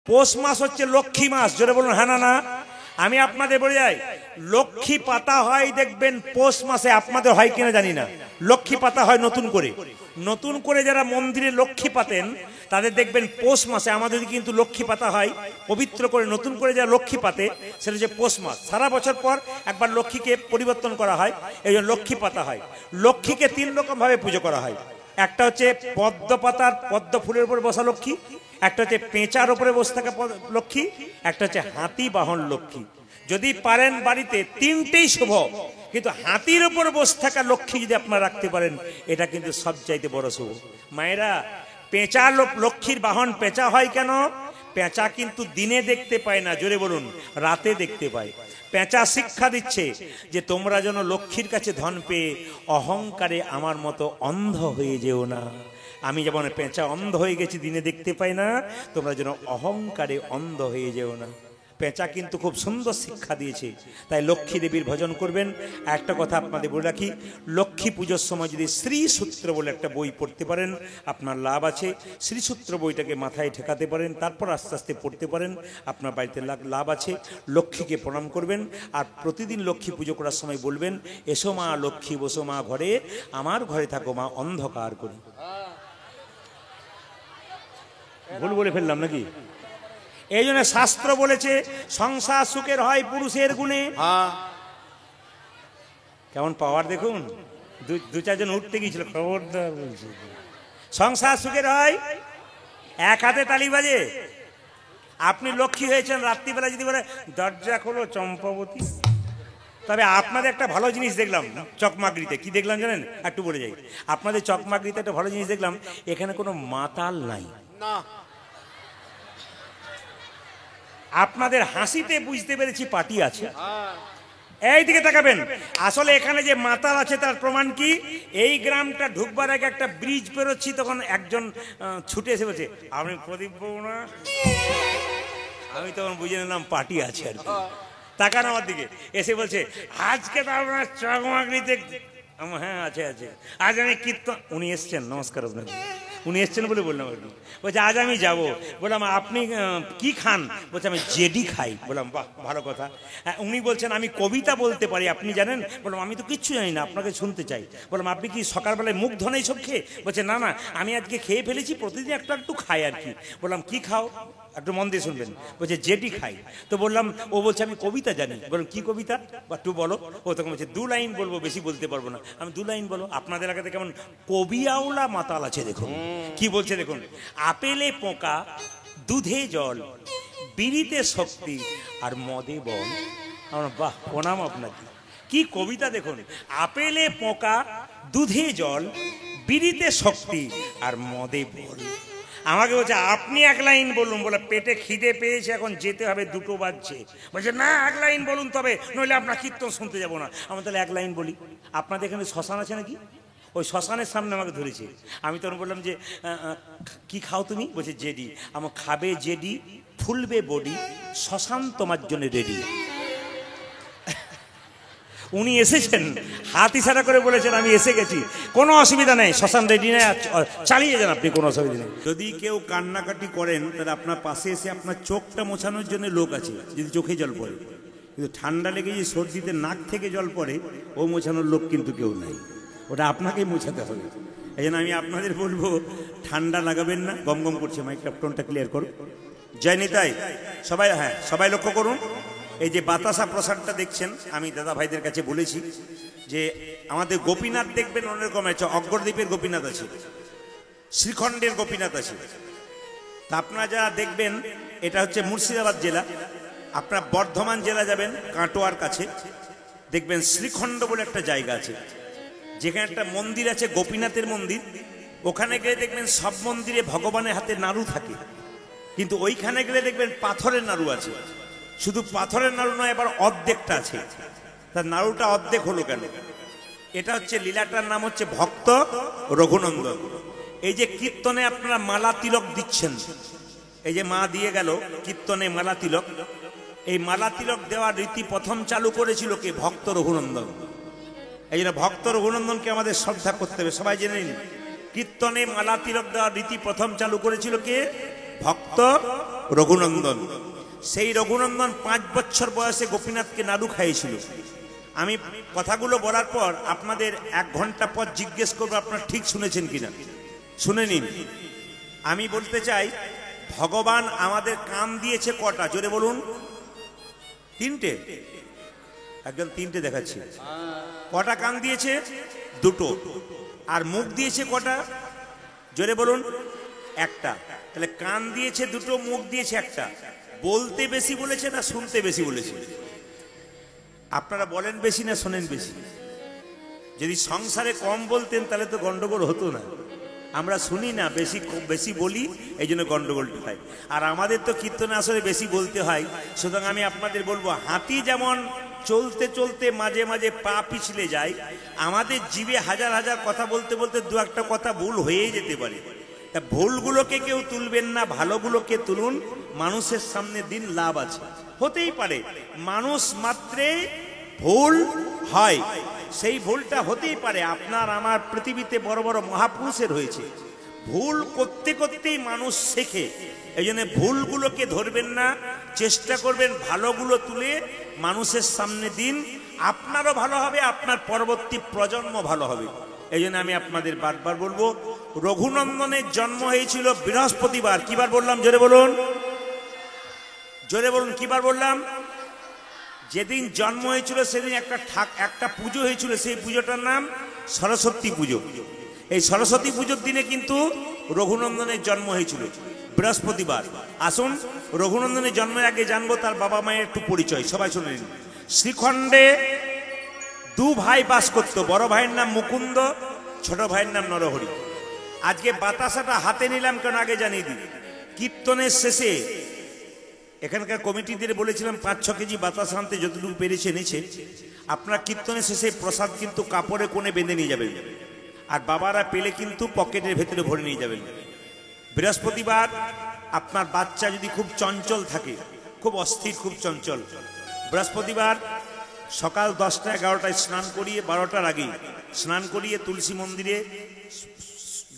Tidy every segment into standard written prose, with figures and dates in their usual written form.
পৌষ মাস হচ্ছে লক্ষ্মী মাস, জোরে বলুন হ্যাঁ না না। আমি আপনাদের বলে যাই, লক্ষ্মী পাতা হয় দেখবেন পৌষ মাসে, আপনাদের হয় কিনা জানি না, লক্ষ্মী পাতা হয় নতুন করে। নতুন করে যারা মন্দিরে লক্ষ্মী পাতেন তাদের দেখবেন পৌষ মাসে। আমাদের কিন্তু লক্ষ্মী পাতা হয় পবিত্র করে, নতুন করে যারা লক্ষ্মী পাতে সেটা হচ্ছে পৌষ মাস। সারা বছর পর একবার লক্ষ্মীকে পরিবর্তন করা হয়, এই জন্য লক্ষ্মী পাতা হয়। লক্ষ্মীকে 3 রকম ভাবে পুজো করা হয়। একটা হচ্ছে পদ্ম পাতার, পদ্ম ফুলের উপর বসা লক্ষ্মী, একটা হচ্ছে পেঁচার উপরে বসে থাকা লক্ষ্মী, একটা হচ্ছে হাতি বাহন লক্ষ্মী। যদি পারেন বাড়িতে 3টেই শুভ, কিন্তু হাতির উপর বসে থাকা লক্ষ্মী যদি আপনারা রাখতে পারেন এটা কিন্তু সবচাইতে বড় শুভ। মায়েরা, পেঁচা লক্ষ্মীর বাহন পেঁচা হয় কেন? পেঁচা কিন্তু দিনে দেখতে পায় না, জোরে বলুন, রাতে দেখতে পায়। পেঁচা শিক্ষা দিচ্ছে যে তোমরা যেন লক্ষ্মীর কাছে ধন পেয়ে অহংকারে আমার মতো অন্ধ হয়ে যেও না। আমি যেমন পেঁচা অন্ধ হয়ে গেছি, দিনে দেখতে পাই না, তোমরা যেন অহংকারে অন্ধ হয়ে যেও না। পেঁচা কিন্তু খুব সুন্দর শিক্ষা দিয়েছে। তাই লক্ষ্মী দেবীর ভজন করবেন। একটা কথা আপনাদের বলে রাখি, লক্ষ্মী পুজোর সময় যদি শ্রীসূত্র বলে একটা বই পড়তে পারেন আপনার লাভ আছে। শ্রীসূত্র বইটাকে মাথায় ঠেকাতে পারেন, তারপর আস্তে আস্তে পড়তে পারেন, আপনার বাড়িতে লাভ আছে। লক্ষ্মীকে প্রণাম করবেন, আর প্রতিদিন লক্ষ্মী পুজো করার সময় বলবেন, এসো মা লক্ষ্মী বসো মা ঘরে, আমার ঘরে থাকো মা অন্ধকার করি। ভুল বলে ফেললাম নাকি? এই জন্য শাস্ত্র বলেছে সংসার সুখের হয় পুরুষের গুণে। কেমন পাওয়ার দেখুন, 2-4 জন উঠতে গিয়েছিল, খবরদার বলছে সংসার সুখের হয়, এক হাতে তালি বাজে। আপনি লক্ষ্মী হয়েছেন, রাত্রিবেলা যদি বলে দরজা খোলো চম্পাবতী, তবে আপনাদের একটা ভালো জিনিস দেখলাম চকমাগড়িতে। কি দেখলাম জানেন? একটু বলে যাই, আপনাদের চকমাগড়িতে একটা ভালো জিনিস দেখলাম, এখানে কোনো মাতাল নাই। না, আপনাদের হাসিতে বুঝতে পেরেছি পার্টি আছে। এই দিকে তাকাবেন, আসলে এখানে যে মাতাল আছে তার প্রমাণ কি? এই গ্রামটা ঢুকবার আগে একটা ব্রিজ পেরোচ্ছি, তখন একজন ছুটে এসে বলছে, আপনি প্রদীপ বাবু না? আমি তখন বুঝে নিলাম পার্টি আছে আর কি। তাকান আমার দিকে, এসে বলছে আজকে তো আপনার চকমাগড়িতে। হ্যাঁ আছে আছে, আজ আমি কীর্তন। উনি এসছেন, নমস্কার আপনাকে। উনি এসছেন বলে বললাম আর কি। বলছে আজ আমি যাবো। বললাম আপনি কি খান? বলছে আমি জেডি খাই। বললাম বাহ, ভালো কথা। উনি বলছেন আমি কবিতা বলতে পারি, আপনি জানেন? বললাম আমি তো কিচ্ছু জানি না, আপনাকে শুনতে চাই। বললাম আপনি কি সকালবেলায় মুখ ধোন এইসব খেয়ে? বলছে না না, আমি আজকে খেয়ে ফেলেছি, প্রতিদিন একটু একটু খাই আর কি। বললাম কি খাও? একটু মন দিয়ে শুনবেন। বলছে জেডি খাই। তো বললাম, ও বলছে আমি কবিতা জানি। বললাম কি কবিতা? বা একটু বলো। ও তখন বলছে 2 লাইন বলবো, বেশি বলতে পারবো না। আমি 2 লাইন বলো। আপনাদের এলাকাতে কেমন কবি আওলা মাতাল আছে দেখুন কি বলছে দেখুন। আপেলে পোকা, দুধে জল, বিড়িতে শক্তি, আর মদে বল। আমরা বাহ, প্রণাম আপনাকে। কি কবিতা দেখুন। আপেলে পোকা, দুধে জল, বিড়িতে শক্তি, আর মদে বল। আমাকে বলছে আপনি 1 লাইন বলুন। বলে পেটে খিদে পেয়েছে, এখন যেতে হবে, 2টো বাজছে। বলছে না 1 লাইন বলুন, তবে নইলে আপনার কীর্তন শুনতে যাবো না। আমি তাহলে 1 লাইন বলি। আপনাদের এখানে শ্মশান আছে নাকি? ওই শ্মশানের সামনে আমাকে ধরেছে। আমি তখন বললাম যে কি খাও তুমি? বলছে জেডি। আমার খাবে জেডি, ফুলবে বডি, শ্মশান তোমার জন্য রেডি। উনি এসেছেন, হাত ইশারা করে বলেছেন আমি এসে গেছি, কোনো অসুবিধা নেই, শ্মশান রেডি নেই, চালিয়ে যান আপনি, কোনো অসুবিধা নেই। যদি কেউ কান্নাকাটি করেন তাহলে আপনার পাশে এসে আপনার চোখটা মোছানোর জন্য লোক আছে, যদি চোখে জল পড়ে। কিন্তু ঠান্ডা লেগে যে সর্দিতে নাক থেকে জল পড়ে, ও মোছানোর লোক কিন্তু কেউ নাই, ওটা আপনাকেই মোছাতে হবে। এই জন্য আমি আপনাদের বলবো ঠান্ডা লাগাবেন না। গম গম করছে, মাইক্রোফোনটা ক্লিয়ার করো। জয় নিতাই। সবাই, হ্যাঁ সবাই লক্ষ্য করুন, এই যে বাতাসা প্রসাদটা দেখছেন, আমি দাদা ভাইদের কাছে বলেছি যে আমাদের গোপীনাথ দেখবেন অনেক রকম আছে। অগ্রদ্বীপের গোপীনাথ আছে, শ্রীখণ্ডের গোপীনাথ আছে। তা আপনারা যারা দেখবেন, এটা হচ্ছে মুর্শিদাবাদ জেলা। আপনারা বর্ধমান জেলা যাবেন, কাটোয়ার কাছে দেখবেন শ্রীখণ্ড বলে একটা জায়গা আছে, যেখানে একটা মন্দির আছে, গোপীনাথের মন্দির। ওখানে গেলে দেখবেন সব মন্দিরে ভগবানের হাতে নাড়ু থাকে, কিন্তু ওইখানে গেলে দেখবেন পাথরের নাড়ু আছে। শুধু পাথরের নাড়ু নয়, এবার অর্ধেকটা আছে। তার নাড়ুটা অর্ধেক হলো কেন? এটা হচ্ছে লীলাটার নাম হচ্ছে ভক্ত রঘুনন্দন। এই যে কীর্তনে আপনারা মালা তিলক দিচ্ছেন, এই যে মা দিয়ে গেল কীর্তনে মালা তিলক, এই মালা তিলক দেওয়ার রীতি প্রথম চালু করেছিল কে? ভক্ত রঘুনন্দন। এই জন্য ভক্ত রঘুনন্দনকে আমাদের শ্রদ্ধা করতে হবে। সবাই জেনে নিন, কীর্তনে মালা তিলক দেওয়ার রীতি প্রথম চালু করেছিল কে? ভক্ত রঘুনন্দন। সেই রঘুনন্দন 5 বছর বয়সে গোপীনাথকে নাড়ু খাইয়েছিল। আমি কথাগুলো বলার পর আপনাদের 1 ঘন্টা পর জিজ্ঞেস করবো আপনারা ঠিক শুনেছেন কিনা। শুনে নিন। আমি বলতে চাই, ভগবান আমাদের কান দিয়েছে কটা? জোরে বলুন। 3টে। একদম 3টে দেখাচ্ছি। কটা কান দিয়েছে? 2টো। আর মুখ দিয়েছে কটা? জোরে বলুন। 1টা। তাহলে কান দিয়েছে 2টো, মুখ দিয়েছে 1টা। বলতে বেশি বলেছে না শুনতে বেশি বলেছে? আপনারা বলেন বেশি না শোনেন বেশি? যদি সংসারে কম বলতেন তাহলে তো গন্ডগোল হতো না। আমরা শুনি না, বেশি বলি, এই জন্য গন্ডগোলটা হয়। আর আমাদের তো কীর্তনে আসলে বেশি বলতে হয়। সুতরাং আমি আপনাদের বলবো, হাতি যেমন চলতে চলতে মাঝে মাঝে পা পিছলে যায়, আমাদের জিভে হাজার হাজার কথা বলতে বলতে 2-1টা কথা ভুল হয়েই যেতে পারে। তা ভুলগুলোকে কেউ তুলবেন না, ভালোগুলোকে তুলুন। মানুষের সামনে দিন, লাভ আছে। হতেই পারে মানুষ মাত্রে ভুল হয়, সেই ভুলটা হতেই পারে। আপনার আমার পৃথিবীতে বড় বড় মহাপুরুষের হয়েছে। ভুল করতে করতেই মানুষ শেখে। এই জন্য ভুলগুলোকে ধরবেন না, চেষ্টা করবেন ভালোগুলো তুলে মানুষের সামনে দিন। আপনারও ভালো হবে, আপনার পরবর্তী প্রজন্ম ভালো হবে। এই জন্য আমি আপনাদের বারবার বলবো, রঘুনন্দনের জন্ম হয়েছিল বৃহস্পতিবার। কিবার বললাম? জোরে বলুন। জোরে বলুন। কিবার বললাম? যেদিন জন্ম হয়েছিল সেদিন একটা পুজো হয়েছিল, সেই পুজোটার নাম সরস্বতী পুজো। এই সরস্বতী পুজোর দিনে কিন্তু রঘুনন্দনের জন্ম হয়েছিল, বৃহস্পতিবার। আসুন রঘুনন্দনের জন্মের আগে জানবো তার বাবা মায়ের একটু পরিচয়। সবাই শুনে নিন। শ্রীখণ্ডে 2 ভাই বাস করত। বড় ভাইয়ের নাম মুকুন্দ, ছোট ভাইয়ের নাম নরহরি। আজকে বাতাসাটা হাতে নিলাম কেন আগে জানিয়ে দিই। কীর্তনের শেষে এখানকার কমিটিদের বলেছিলাম 5-6 কেজি বাতাসা আনতে, যতটুকু পেরেছে এনেছে। আপনার কীর্তনের শেষে প্রসাদ কিন্তু কাপড়ে কোণে বেঁধে নিয়ে যাবেন, আর বাবারা পেলে কিন্তু পকেটের ভেতরে ভরে নিয়ে যাবেন। বৃহস্পতিবার আপনার বাচ্চা যদি খুব চঞ্চল থাকে, খুব অস্থির, খুব চঞ্চল, বৃহস্পতিবার সকাল 10টা-11টায় স্নান করিয়ে, 12টার আগেই স্নান করিয়ে তুলসী মন্দিরে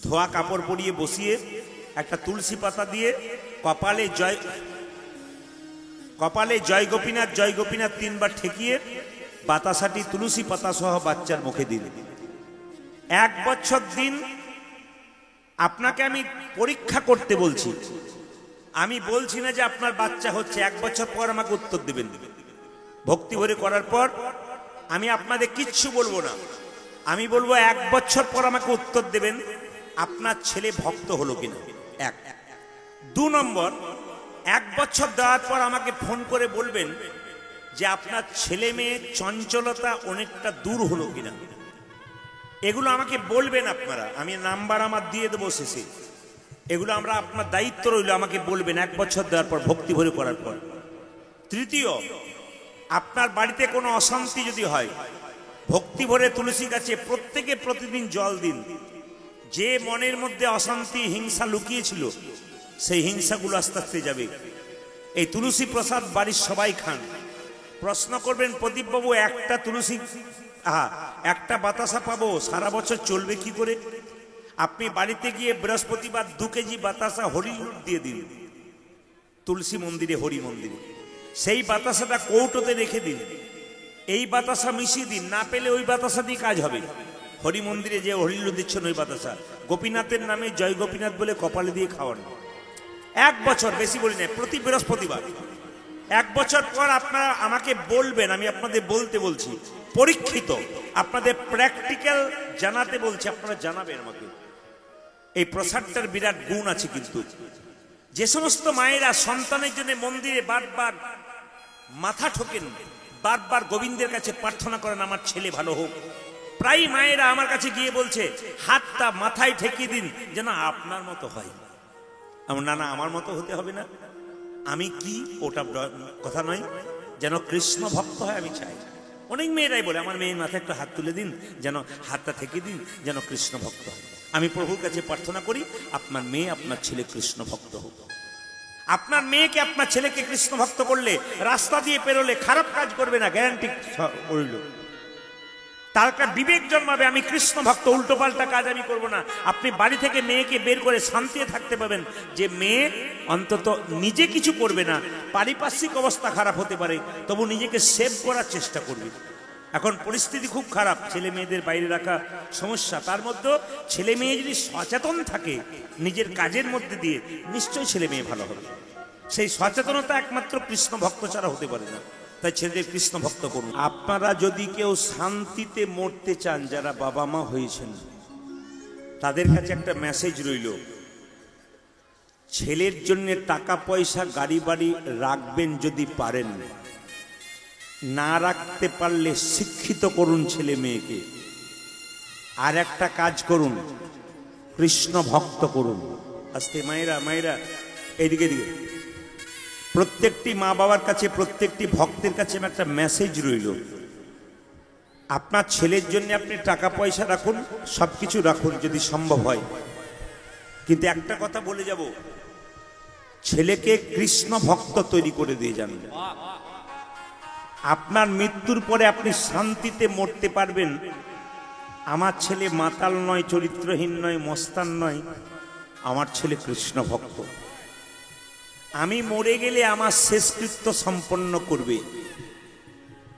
ধোয়া কাপড় পরিয়ে বসিয়ে একটা তুলসী পাতা দিয়ে কপালে জয় গোপীনাথ জয় গোপীনাথ 3বার ঠেকিয়ে বাতাসাটি তুলসী পাতা সহ বাচ্চার মুখে দিন। 1 বছর দিন। আপনাকে আমি পরীক্ষা করতে বলছি, আমি বলছি না যে আপনার বাচ্চা হচ্ছে। 1 বছর পর আমাকে উত্তর দেবেন। ভক্তি ভরে করার পর আমি আপনাদের কিচ্ছু বলবো না। আমি বলবো 1 বছর পর আমাকে উত্তর দেবেন আপনার ছেলে ভক্ত হলো কিনা। 1। 2 নম্বর, 1 বছর দেওয়ার পর আমাকে ফোন করে বলবেন যে আপনার ছেলে মেয়ে চঞ্চলতা অনেকটা দূর হলো কিনা। এগুলো আমাকে বলবেন আপনারা। আমি নাম্বার আমার দিয়ে দেবো শেষে। এগুলো আমরা, আপনার দায়িত্ব রইল, আমাকে বলবেন 1 বছর দেওয়ার পর, ভক্তি ভরে করার পর। 3য়, আপনার বাড়িতে কোনো অশান্তি যদি হয়, ভক্তি ভরে তুলসী গাছে প্রত্যেকে প্রতিদিন জল দিন। যে মনের মধ্যে অশান্তি, হিংসা লুকিয়েছিল, সেই হিংসাগুলো আস্তে আস্তে যাবে। এই তুলসী প্রসাদ বাড়ির সবাই খান। প্রশ্ন করবেন, প্রদীপবাবু একটা তুলসী একটা বাতাসা পাবো, সারা বছর চলবে কি করে? আপনি বাড়িতে গিয়ে বৃহস্পতিবার 2 কেজি বাতাসা হরিলুট দিয়ে দিন তুলসী মন্দিরে, হরি মন্দিরে। সেই বাতাসাটা কৌটোতে রেখে দিন। এই বাতাসা মিশিয়ে দিন। না পেলে ওই বাতাসা দিয়ে কাজ হবে। হরি মন্দিরে যে হরিলুট দিচ্ছেন ওই বাতাসা, গোপীনাথের নামে জয় গোপীনাথ বলে কপালে দিয়ে খাওয়ান। 1 বছর, বেশি বলি না, প্রতি বৃহস্পতিবার। 1 বছর পর আপনারা আমাকে বলবেন। আমি আপনাদের বলতে বলছি, পরীক্ষিত, আপনাদের প্র্যাকটিক্যাল জানাতে বলছি, আপনারা জানাবেন আমাকে। এই প্রসাদটার বিরাট গুণ আছে। কিন্তু যে সমস্ত মায়েরা সন্তানের জন্য মন্দিরে বারবার মাথা ঠোকেন, বারবার গোবিন্দের কাছে প্রার্থনা করেন আমার ছেলে ভালো হোক, প্রায় মায়েরা আমার কাছে গিয়ে বলছে হাতটা মাথায় ঠেকিয়ে দিন যেন আপনার মতো হয়। না না, আমার মতো হতে হবে না। আমি কি ওটা কথা নয়, যেন কৃষ্ণ ভক্ত হয় আমি চাই। অনেক মেয়েরাই বলে আমার মেয়ের মাথায় একটা হাত তুলে দিন, যেন হাতটা থেকে দিন, যেন কৃষ্ণ ভক্ত হয়। আমি প্রভুর কাছে প্রার্থনা করি আপনার মেয়ে, আপনার ছেলে কৃষ্ণ ভক্ত হোক। আপনার মেয়েকে, আপনার ছেলেকে কৃষ্ণ ভক্ত করলে, রাস্তা দিয়ে পেরোলে খারাপ কাজ করবে না, গ্যারান্টি রইল। তার একটা বিবেক জন্মাবে, আমি কৃষ্ণ ভক্ত, উল্টো পাল্টা কাজ আমি করব না। আপনি বাড়ি থেকে মেয়েকে বের করে শান্তিতে থাকতে পাবেন যে মেয়ে অন্তত নিজে কিছু করবে না, পারিপার্শ্বিক অবস্থা খারাপ হতে পারে, তবু নিজেকে সেভ করার চেষ্টা করবে। এখন পরিস্থিতি খুব খারাপ, ছেলে মেয়েদের বাইরে রাখা সমস্যা। তার মধ্যে ছেলে মেয়ে যদি সচেতন থাকে নিজের কাজের মধ্যে দিয়ে, নিশ্চয়ই ছেলে মেয়ে ভালো হবে। সেই সচেতনতা একমাত্র কৃষ্ণ ভক্ত ছাড়া হতে পারে না। তাই ছেলেদের কৃষ্ণ ভক্ত করুন। আপনারা যদি কেউ শান্তিতে মরতে চান, যারা বাবা মা হয়েছেন, তাদের কাছে একটা মেসেজ রইল, ছেলের জন্য টাকা পয়সা গাড়ি বাড়ি রাখবেন যদি পারেন, না রাখতে পারলে শিক্ষিত করুন ছেলে মেয়েকে। আর একটা কাজ করুন, কৃষ্ণ ভক্ত করুন। আস্তে মায়েরা মায়েরা এইদিকে দিকে, প্রত্যেকটি মা বাবার কাছে, প্রত্যেকটি ভক্তের কাছে একটা মেসেজ রইল, আপনার ছেলের জন্য আপনি টাকা পয়সা রাখুন, সবকিছু রাখুন যদি সম্ভব হয়, কিন্তু একটা কথা বলে যাব, ছেলেকে কৃষ্ণ ভক্ত তৈরি করে দিয়ে যান। আপনার মৃত্যুর পরে আপনি শান্তিতে মরতে পারবেন, আমার ছেলে মাতাল নয়, চরিত্রহীন নয়, মস্তান নয়, আমার ছেলে কৃষ্ণ ভক্ত। আমি মরে গেলে আমার শেষকৃত্য সম্পন্ন করবে,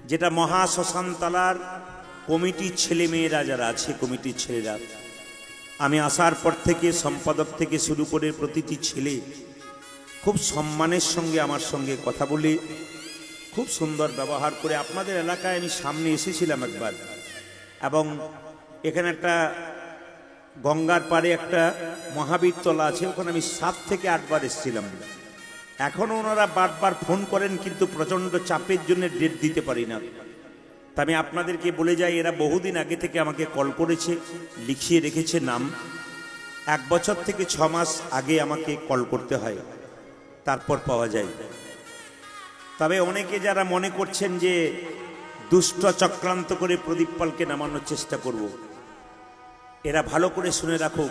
যেটা মহা শ্মশানতলার কমিটির ছেলে মেয়েরা যারা আছে, কমিটির ছেলেরা, আমি আসার পর থেকে সম্পাদক থেকে শুরু করে প্রতিটি ছেলে খুব সম্মানের সঙ্গে আমার সঙ্গে কথা বলে, খুব সুন্দর ব্যবহার করে। আপনাদের এলাকায় আমি সামনে এসেছিলাম একবার, এবং এখানে একটা গঙ্গার পাড়ে একটা মহাবীর তলা আছে, ওখানে আমি 7 থেকে 8 বার এসেছিলাম। এখনও ওনারা বারবার ফোন করেন, কিন্তু প্রচণ্ড চাপের জন্য ডেট দিতে পারি না। তা আমি আপনাদেরকে বলে যাই, এরা বহুদিন আগে থেকে আমাকে কল করেছে, লিখিয়ে রেখেছে নাম। 1 বছর থেকে 6 মাস আগে আমাকে কল করতে হয়, তারপর পাওয়া যায়। তবে অনেকে যারা মনে করছেন যে দুষ্ট চক্রান্ত করে প্রদীপ পালকে নামানোর চেষ্টা করব, এরা ভালো করে শুনে রাখো,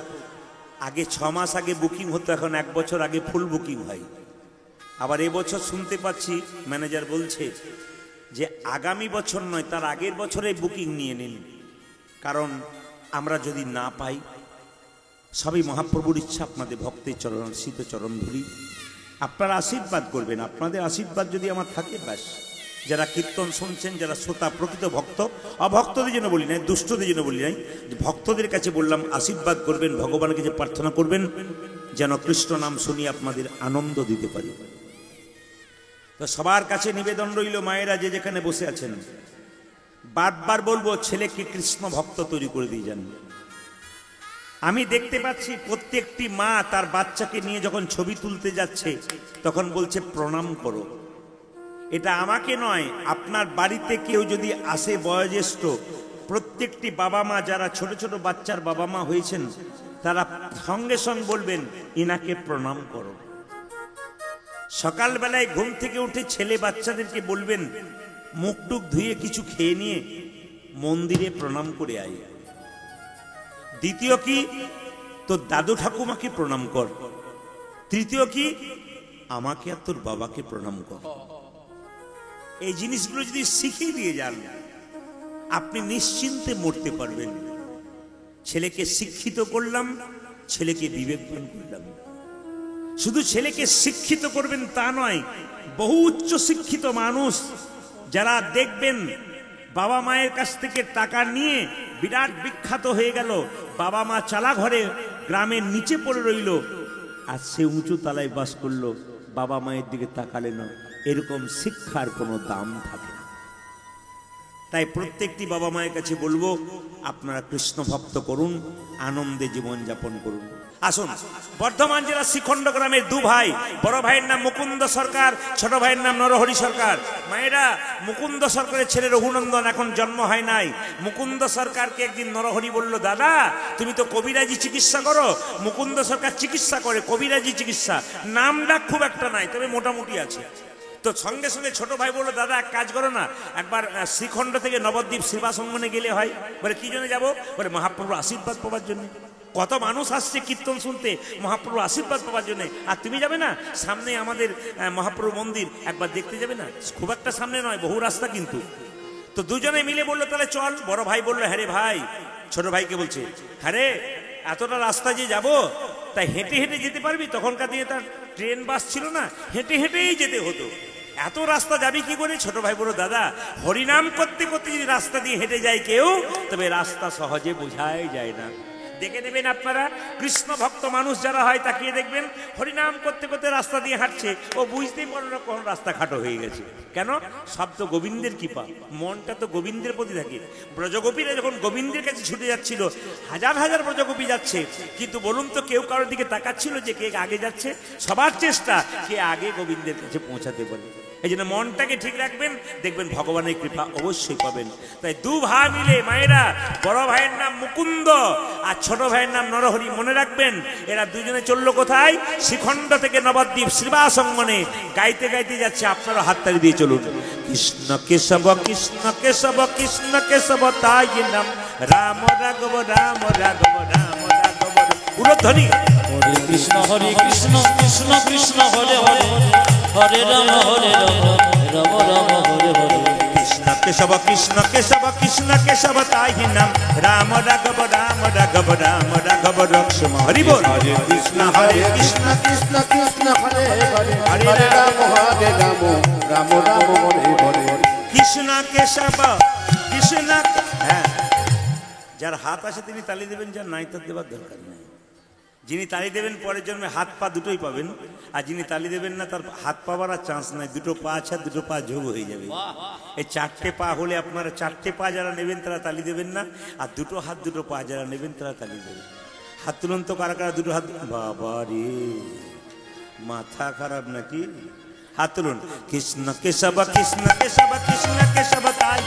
আগে 6 মাস আগে বুকিং হতো, এখন 1 বছর আগে ফুল বুকিং হয়। আবার এবছর শুনতে পাচ্ছি ম্যানেজার বলছে যে আগামী বছর নয়, তার আগের বছরে বুকিং নিয়ে নিন, কারণ আমরা যদি না পাই, সবই মহাপ্রভুর ইচ্ছা। আপনাদের ভক্তের চরণ শীত চরণ ধরি, আপনারা আশীর্বাদ করবেন। আপনাদের আশীর্বাদ যদি আমার থাকে, ব্যাস। যারা কীর্তন শুনছেন, যারা শ্রোতা, প্রকৃত ভক্ত, অভক্তদের জন্য বলি নাই, দুষ্টদের জন্য বলি নাই, ভক্তদের কাছে বললাম আশীর্বাদ করবেন, ভগবানের কাছে প্রার্থনা করবেন যেন কৃষ্ণ নাম শুনি আপনাদের আনন্দ দিতে পারি। তো সবার কাছে নিবেদন রইল, মায়েরা যে যেখানে বসে আছেন, বারবার বলবো, ছেলেকে কৃষ্ণ ভক্ত তৈরি করে দিয়ে যান। আমি দেখতে পাচ্ছি প্রত্যেকটি মা তার বাচ্চাকে নিয়ে যখন ছবি তুলতে যাচ্ছে, তখন বলছে প্রণাম করো। এটা আমাকে নয়, আপনার বাড়িতে কেউ যদি আসে বয়োজ্যেষ্ঠ, প্রত্যেকটি বাবা মা যারা ছোট ছোট বাচ্চার বাবা মা হয়েছেন, তারা সঙ্গে সঙ্গে বলবেন ইনাকে প্রণাম করো। সকালবেলায় ঘুম থেকে উঠে ছেলে বাচ্চাদেরকে বলবেন, মুখ টুক ধুয়ে কিছু খেয়ে নিয়ে মন্দিরে প্রণাম করে আয়। দ্বিতীয় কি, তোর দাদু ঠাকুমাকে প্রণাম কর। তৃতীয় কি, আমাকে আর তোর বাবাকে প্রণাম কর। এই জিনিসগুলো যদি শিখিয়ে দিয়ে যান, আপনি নিশ্চিন্তে মরতে পারবেন। ছেলেকে শিক্ষিত করলাম, ছেলেকে বিবেকবান করলাম। শুধু ছেলেকে শিক্ষিত করবেন তা নয়, বহু উচ্চ শিক্ষিত মানুষ যারা দেখবেন বাবা মায়ের কাছ থেকে টাকা নিয়ে বিরাট বিখ্যাত হয়ে গেল, বাবা মা চালা ঘরে গ্রামের নিচে পড়ে রইল, আর সে উঁচু তালায় বাস করলো, বাবা মায়ের দিকে তাকালে না। এরকম শিক্ষার কোনো দাম থাকে না। তাই প্রত্যেকটি বাবা মায়ের কাছে বলবো, আপনারা কৃষ্ণ ভক্ত করুন, আনন্দে জীবন যাপন করুন। আসুন, বর্ধমান জেলার শ্রীখণ্ড গ্রামের 2 ভাই, বড় ভাইয়ের নাম মুকুন্দ সরকার, ছোট ভাইয়ের নাম নরহরি সরকার। মায়েরা, মুকুন্দ সরকারের ছেলে রঘুনন্দন এখন জন্ম হয় নাই। মুকুন্দ সরকারকে একদিন নরহরি বলল, দাদা তুমি তো কবিরাজি চিকিৎসা করো। মুকুন্দ সরকার চিকিৎসা করে, কবিরাজি চিকিৎসা, নাম ডাক খুব একটা নাই, তবে মোটামুটি আছে। তো সঙ্গে সঙ্গে ছোট ভাই বললো, দাদা এক কাজ করো না, একবার শ্রীখণ্ড থেকে নবদ্বীপ সেবাসঙ্গনে গেলে হয়। বলে কি জন্য যাবো? বলে মহাপ্রভুর আশীর্বাদ পাওয়ার জন্য। কত মানুষ আসছে কীর্তন শুনতে মহাপ্রভুর আশীর্বাদ পাওয়ার জন্য, আর তুমি যাবে না? সামনে আমাদের মহাপ্রভু মন্দির, একবার দেখতে যাবে না? খুব একটা সামনে নয়, বহু রাস্তা কিন্তু। তো দুজনে মিলে বললো তাহলে চল। বড় ভাই বললো হ্যাঁ রে ভাই, ছোট ভাইকে বলছে হ্যাঁ রে এতটা রাস্তা যে যাব তাই হেঁটে হেঁটে যেতে পারবি? তখনকার দিনে তার ট্রেন বাস ছিল না, হেঁটে হেঁটেই যেতে হতো। এত রাস্তা যাবি কি করে? ছোট ভাই বলল দাদা হরিনাম করতে করতে যদি রাস্তা দিয়ে হেঁটে যায় কেউ, তবে রাস্তা সহজে বোঝাই যায় না। দেখে নেবেন আপনারা, কৃষ্ণ ভক্ত মানুষ যারা হয় তাকিয়ে দেখবেন হরিনাম করতে করতে রাস্তা দিয়ে হাঁটছে, ও বুঝতেই পারল না কোন রাস্তা খাটো হয়ে গেছে। কেন? সব তো গোবিন্দের কৃপা, মনটা তো গোবিন্দের প্রতি থাকে। ব্রজগোপীরা যখন গোবিন্দের কাছে ছুটে যাচ্ছিল, হাজার হাজার ব্রজগোপী যাচ্ছে, কিন্তু বলুন তো কেউ কারোর দিকে তাকাচ্ছিল যে কে আগে যাচ্ছে? সবার চেষ্টা কে আগে গোবিন্দের কাছে পৌঁছাতে পারে। এই জন্য মনটাকে ঠিক রাখবেন, দেখবেন ভগবানের কৃপা অবশ্যই পাবেন। তাই দু ভাই মিলে মায়েরা, বড় ভাইয়ের নাম মুকুন্দ আর ছোট ভাইয়ের নাম নরহরি, মনে রাখবেন। এরা দুজনে চললো কোথায়? শ্রীখণ্ড থেকে নবদ্বীপ শ্রীবাসঙ্গনে গাইতে গাইতে যাচ্ছে। আপনারা হাততালি দিয়ে চলুন। কৃষ্ণ কেশব কৃষ্ণ কেশব কৃষ্ণ কেশব তাই নাম, রাম রাঘব রাম রাঘব রাম রাঘব। উলধ্বনি হরে কৃষ্ণ কৃষ্ণ কৃষ্ণ হরে হরে, হরে রাম রাম রাম হরে হরে। কৃষ্ণ কেশব কৃষ্ণ কেশব কৃষ্ণ কেশব তাই নাম, রাম রাঘব রাম রাঘব রাম রাঘব লক্ষ্মণ। হরি বল। হরে কৃষ্ণ কৃষ্ণ কৃষ্ণ হরে হরে, হরে রাম রাম রাম হরে হরে। কৃষ্ণ কেশব কৃষ্ণ। হ্যাঁ, যার হাত আছে তিনি তালি দেবেন, যার নাই তার দেবার দরকার নেই। যিনি তালি দেবেন পরের জন্মে হাত পা দুটোই পাবেন, আর যিনি তালি দেবেন না তার হাত পাওয়ার আর চান্স নাই। দুটো পা আছে, দুটো পা যোগ হয়ে যাবে। এই চারটে পা হলে আপনারা চারটে পা যারা নেবেন তারা তালি দেবেন না, আর দুটো হাত দুটো পা যারা নেবেন তারা তালি দেবেন। হাত তুলুন তো কারা কারা দুটো হাত। বাবা রে, মাথা খারাপ নাকি? হাত তুলুন। কৃষ্ণ কেশব কৃষ্ণ কেশব কৃষ্ণ কেশব তাই,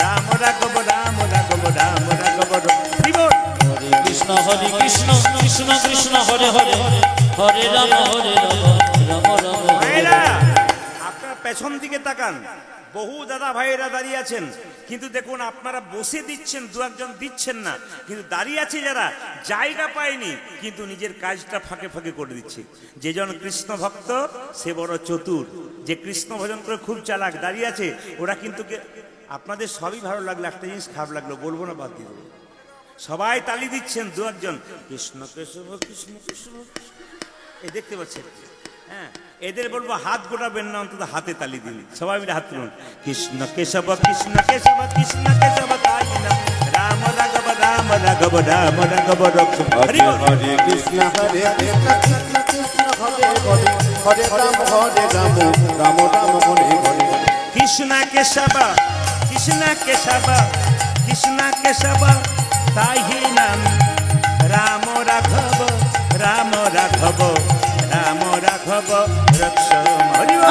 রাম রাঘব রাম রাঘব রাম রাঘব। হরে কৃষ্ণ কৃষ্ণ কৃষ্ণ হরে হরে, হরে রাম রাম রাম ভাইরা আপনারা পেছন দিকে তাকান, বহু দাদা ভাইয়েরা দাঁড়িয়ে আছেন, কিন্তু দেখুন আপনারা বসে দিচ্ছেন, দু একজন দিচ্ছেন না, কিন্তু দাঁড়িয়ে আছে যারা জায়গা পায়নি, কিন্তু নিজের কাজটা ফাঁকে ফাঁকে করে দিচ্ছে। যেজন কৃষ্ণ ভক্ত সে বড় চতুর, যে কৃষ্ণ ভজন করে খুব চালাক দাঁড়িয়ে আছে, ওরা কিন্তু আপনাদের সবই ভালো লাগলো, একটা জিনিস খারাপ লাগলো, বলবো না, বাদ দিয়ে দেবো। সবাই তালি দিচ্ছেন, দু একজন কৃষ্ণ কেশব কৃষ্ণ কৃষ্ণ, এই দেখতে পাচ্ছেন। হ্যাঁ, এদের বলবো হাত গোটাবেন না, অন্তত হাতে তালি দিন। সবাই মিলে হাত তুলুন। কৃষ্ণ কেশব কৃষ্ণ কেশব কৃষ্ণ কেশব তাই নাম, রাম রাঘব রাম রাঘব রাম রাঘব লক্ষ্মণ। হরি বল। হরে কৃষ্ণ কৃষ্ণ কৃষ্ণ হরে হরে, হরে রাম রাম রাম হরে হরে। কৃষ্ণ কেশব কৃষ্ণ কেশব কৃষ্ণ কেশব তাই নাম, রাম রাঘব রাম রাঘব রাম রাঘব লক্ষ্মণ। হরি বল।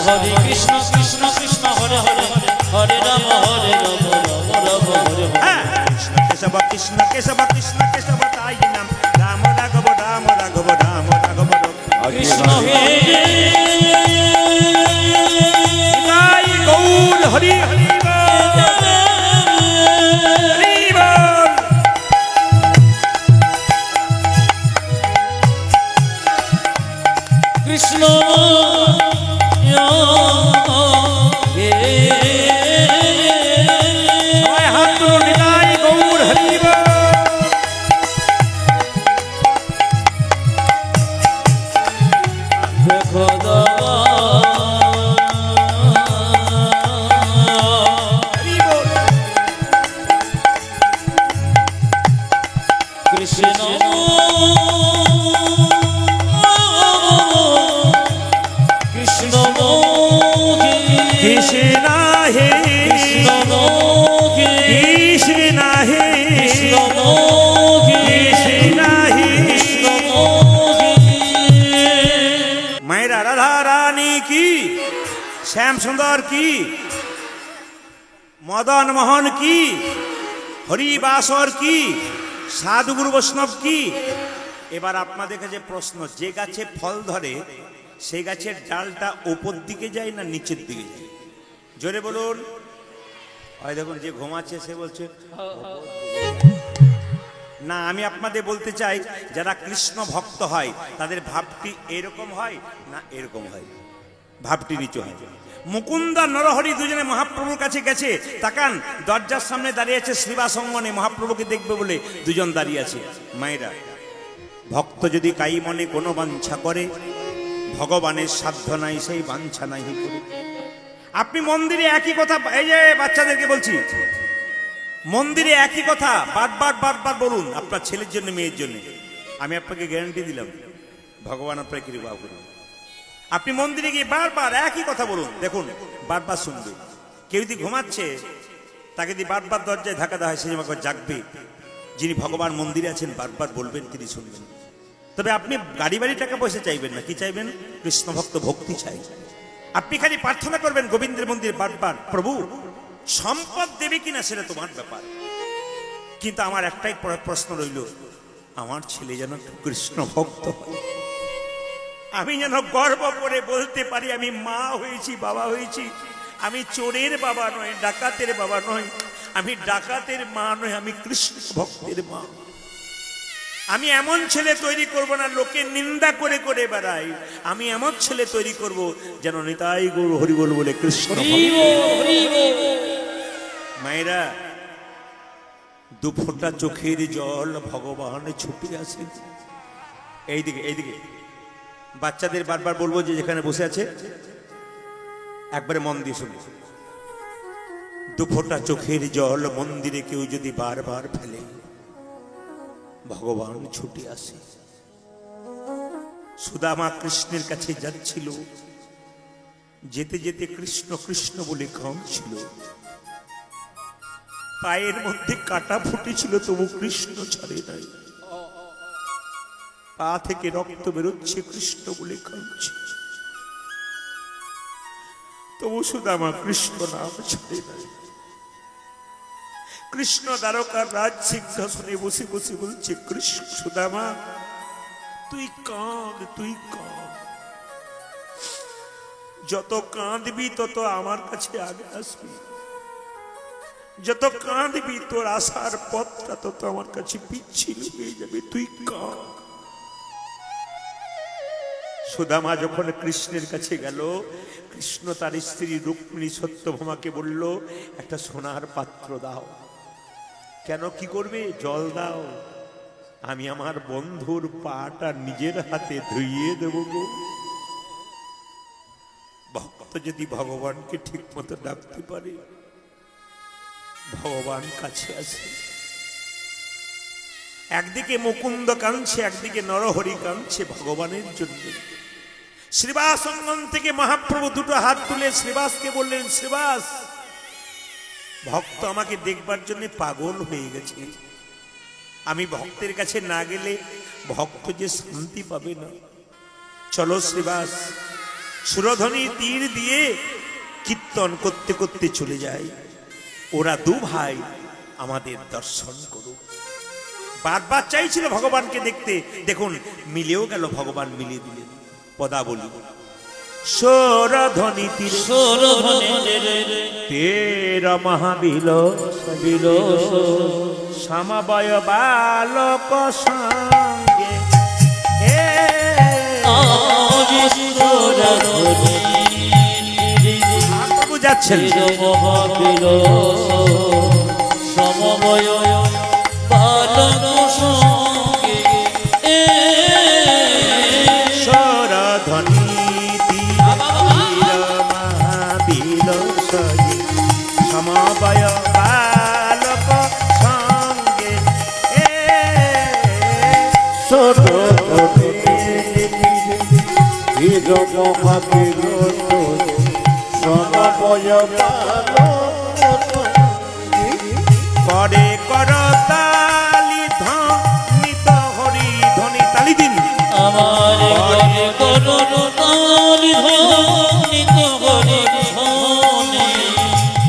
হরে কৃষ্ণ কৃষ্ণ কৃষ্ণ হরে হরে, হরে রাম রাম হরে হরে। কৃষ্ণ কেশব কৃষ্ণ কেশব কৃষ্ণ কেশব তাই নাম, রাম রাঘব রাম রাঘব রাম রাঘব লক্ষ্মণ। কৃষ্ণ হে জয় গৌর হরি হরি বল, হরি বল। কৃষ্ণ সবাই হাত তুলুন। জয় গৌর হরি বল। দেখো দাদা হরি বল। কৃষ্ণ কৃষ্ণ কৃষ্ণ হে কৃষ্ণ কৃষ্ণ হে কৃষ্ণ হে। মায়েরা রাধা রানী কি, শ্যাম সুন্দর কি, মদন মোহন কি, হরিবাসর কি, সাধুগুরু বৈষ্ণব কি। এবার আপনাদের কাছে প্রশ্ন, যে গাছে ফল ধরে সেই গাছের ডালটা ওপর দিকে যায় না নিচের দিকে যায়? জোরে বলুন। হয় দেখুন, যে ঘুমাচ্ছে সে বলছে না। আমি আপনাদের বলতে চাই, যারা কৃষ্ণ ভক্ত হয় তাদের ভাবটি এরকম হয় না এরকম হয়? ভাবটি নিচু হয়। মুকুন্দ নরহরি দুজনে মহাপ্রভুর কাছে গেছে। তাকান, দরজার সামনে দাঁড়িয়ে আছে শ্রীবাস অঙ্গনে, মহাপ্রভুকে দেখবে বলে দুজন দাঁড়িয়ে আছে। মায়েরা, ভক্ত যদি কাই মনে কোনো বাঞ্ছা করে, ভগবানের সাধ্য নাই সেই বাঞ্ছা নাই করে। আপনি মন্দিরে একই কথা, এই যে বাচ্চাদেরকে বলছি, মন্দিরে একই কথা বারবার বারবার বলুন আপনার ছেলের জন্য, মেয়ের জন্য। আমি আপনাকে গ্যারান্টি দিলাম ভগবান আপনাকে কৃপা করুন। আপনি মন্দিরে গিয়ে বারবার একই কথা বলুন, দেখুন বারবার শুনবে। কেউ যদি ঘুমাচ্ছে তাকে যদি বারবার দরজায় ধাক্কা দেওয়া হয়, সে যেমন জাগবে। যিনি ভগবান মন্দিরে আছেন বারবার বলবেন, তিনি শুনবেন। তবে আপনি গাড়ি বাড়ি টাকা পয়সা চাইবেন না, কি চাইবেন? কৃষ্ণ ভক্ত ভক্তি চাই। আপনি খালি প্রার্থনা করবেন গোবিন্দের মন্দিরে বারবার, প্রভু সম্পদ দেবে কিনা সেটা তোমার ব্যাপার, কিন্তু আমার একটাই প্রশ্ন রইল, আমার ছেলে যেন কৃষ্ণ ভক্ত হয়। আমি যেন গর্ব করে বলতে পারি আমি মা হয়েছি, বাবা হয়েছি। আমি চোরের বাবা নয়, ডাকাতের বাবা নয়, আমি ডাকাতের মা নয়, আমি কৃষ্ণ ভক্তের মা। আমি এমন ছেলে তৈরি করব না লোকে নিন্দা করে করে বেড়াই, আমি এমন ছেলে তৈরি করব যেন নিতাই গৌর হরি বল বলে কৃষ্ণ। মায়েরা, দুফোঁটা চোখের জল ভগবান ছুটে আসে। এইদিকে এইদিকে বাচ্চাদের বারবার বলবো যে যেখানে বসে আছে একবারে মন দিয়ে শুনে। দুফোঁটা চোখের জল মন্দিরে কেউ যদি বারবার ফেলে, ভগবান ছুটে আসে। সুদামা কৃষ্ণের কাছে যাচ্ছিল, যেতে যেতে কৃষ্ণ কৃষ্ণ বলে কাঁদছিল। পায়ের মধ্যে কাটা ফুটেছিল, তবু কৃষ্ণ ছাড়ে নাই। পা থেকে রক্ত বেরোচ্ছে, কৃষ্ণ বলে কাঁদছে, তবু সুদামা কৃষ্ণ নাম ছাড়ে নাই। কৃষ্ণ দ্বারকার রাজ সিংহাসনে বসে বসে বলছে, কৃষ্ণ সুদামা তুই কাঁদ, তুই কাঁদ, যত কাঁদবি তত আমার কাছে আগে আসবি, যত কাঁদবি তোর আসার পথটা তত আমার কাছে পিচ্ছিল হয়ে যাবে, তুই কাঁদ। সুদামা যখন কৃষ্ণের কাছে গেল, কৃষ্ণ তার স্ত্রী রুক্মিণী সত্যভামাকে বলল, একটা সোনার পাত্র দাও। কেন, কি করবে? জল দাও, আমি আমার বন্ধুর পাটা নিজের হাতে ধুইয়ে দেব গো। ভক্ত যদি ভগবানকে ঠিক মতো ডাকতে পারে, ভগবান কাছে আসে। একদিকে মুকুন্দ কাঁদছে, একদিকে নরহরি কাঁদছে ভগবানের জন্য। শ্রীবাস অঙ্গন থেকে মহাপ্রভু দুটো হাত তুলে শ্রীবাসকে বললেন, শ্রীবাস, ভক্ত আমাকে দেখবার জন্য পাগল হয়ে গেছে। আমি ভক্তের কাছে না গেলে ভক্ত যে শান্তি পাবে না। চলো শ্রীবাস। সুরধ্বনি তীর দিয়ে কীর্তন করতে করতে চলে যায়। ওরা দু ভাই আমাদের দর্শন করুক। বারবার চাইছিল ভগবানকে দেখতে, দেখুন মিলেও গেল, ভগবান মিলিয়ে দিলেন। পদাবলী, সুরধ্বনি তীরে তের মহাবিল সমবয় বালক সঙ্গে বুঝাচ্ছেন, সমবয় বালক সঙ্গে সুরধ্বনি মহাবিল সমবয় বালক সঙ্গে করে করতালি ধ্বনিত হরি ধ্বনি। তালি দিন। আমার ঘরে করতালি ধ্বনিত হরি ধ্বনি,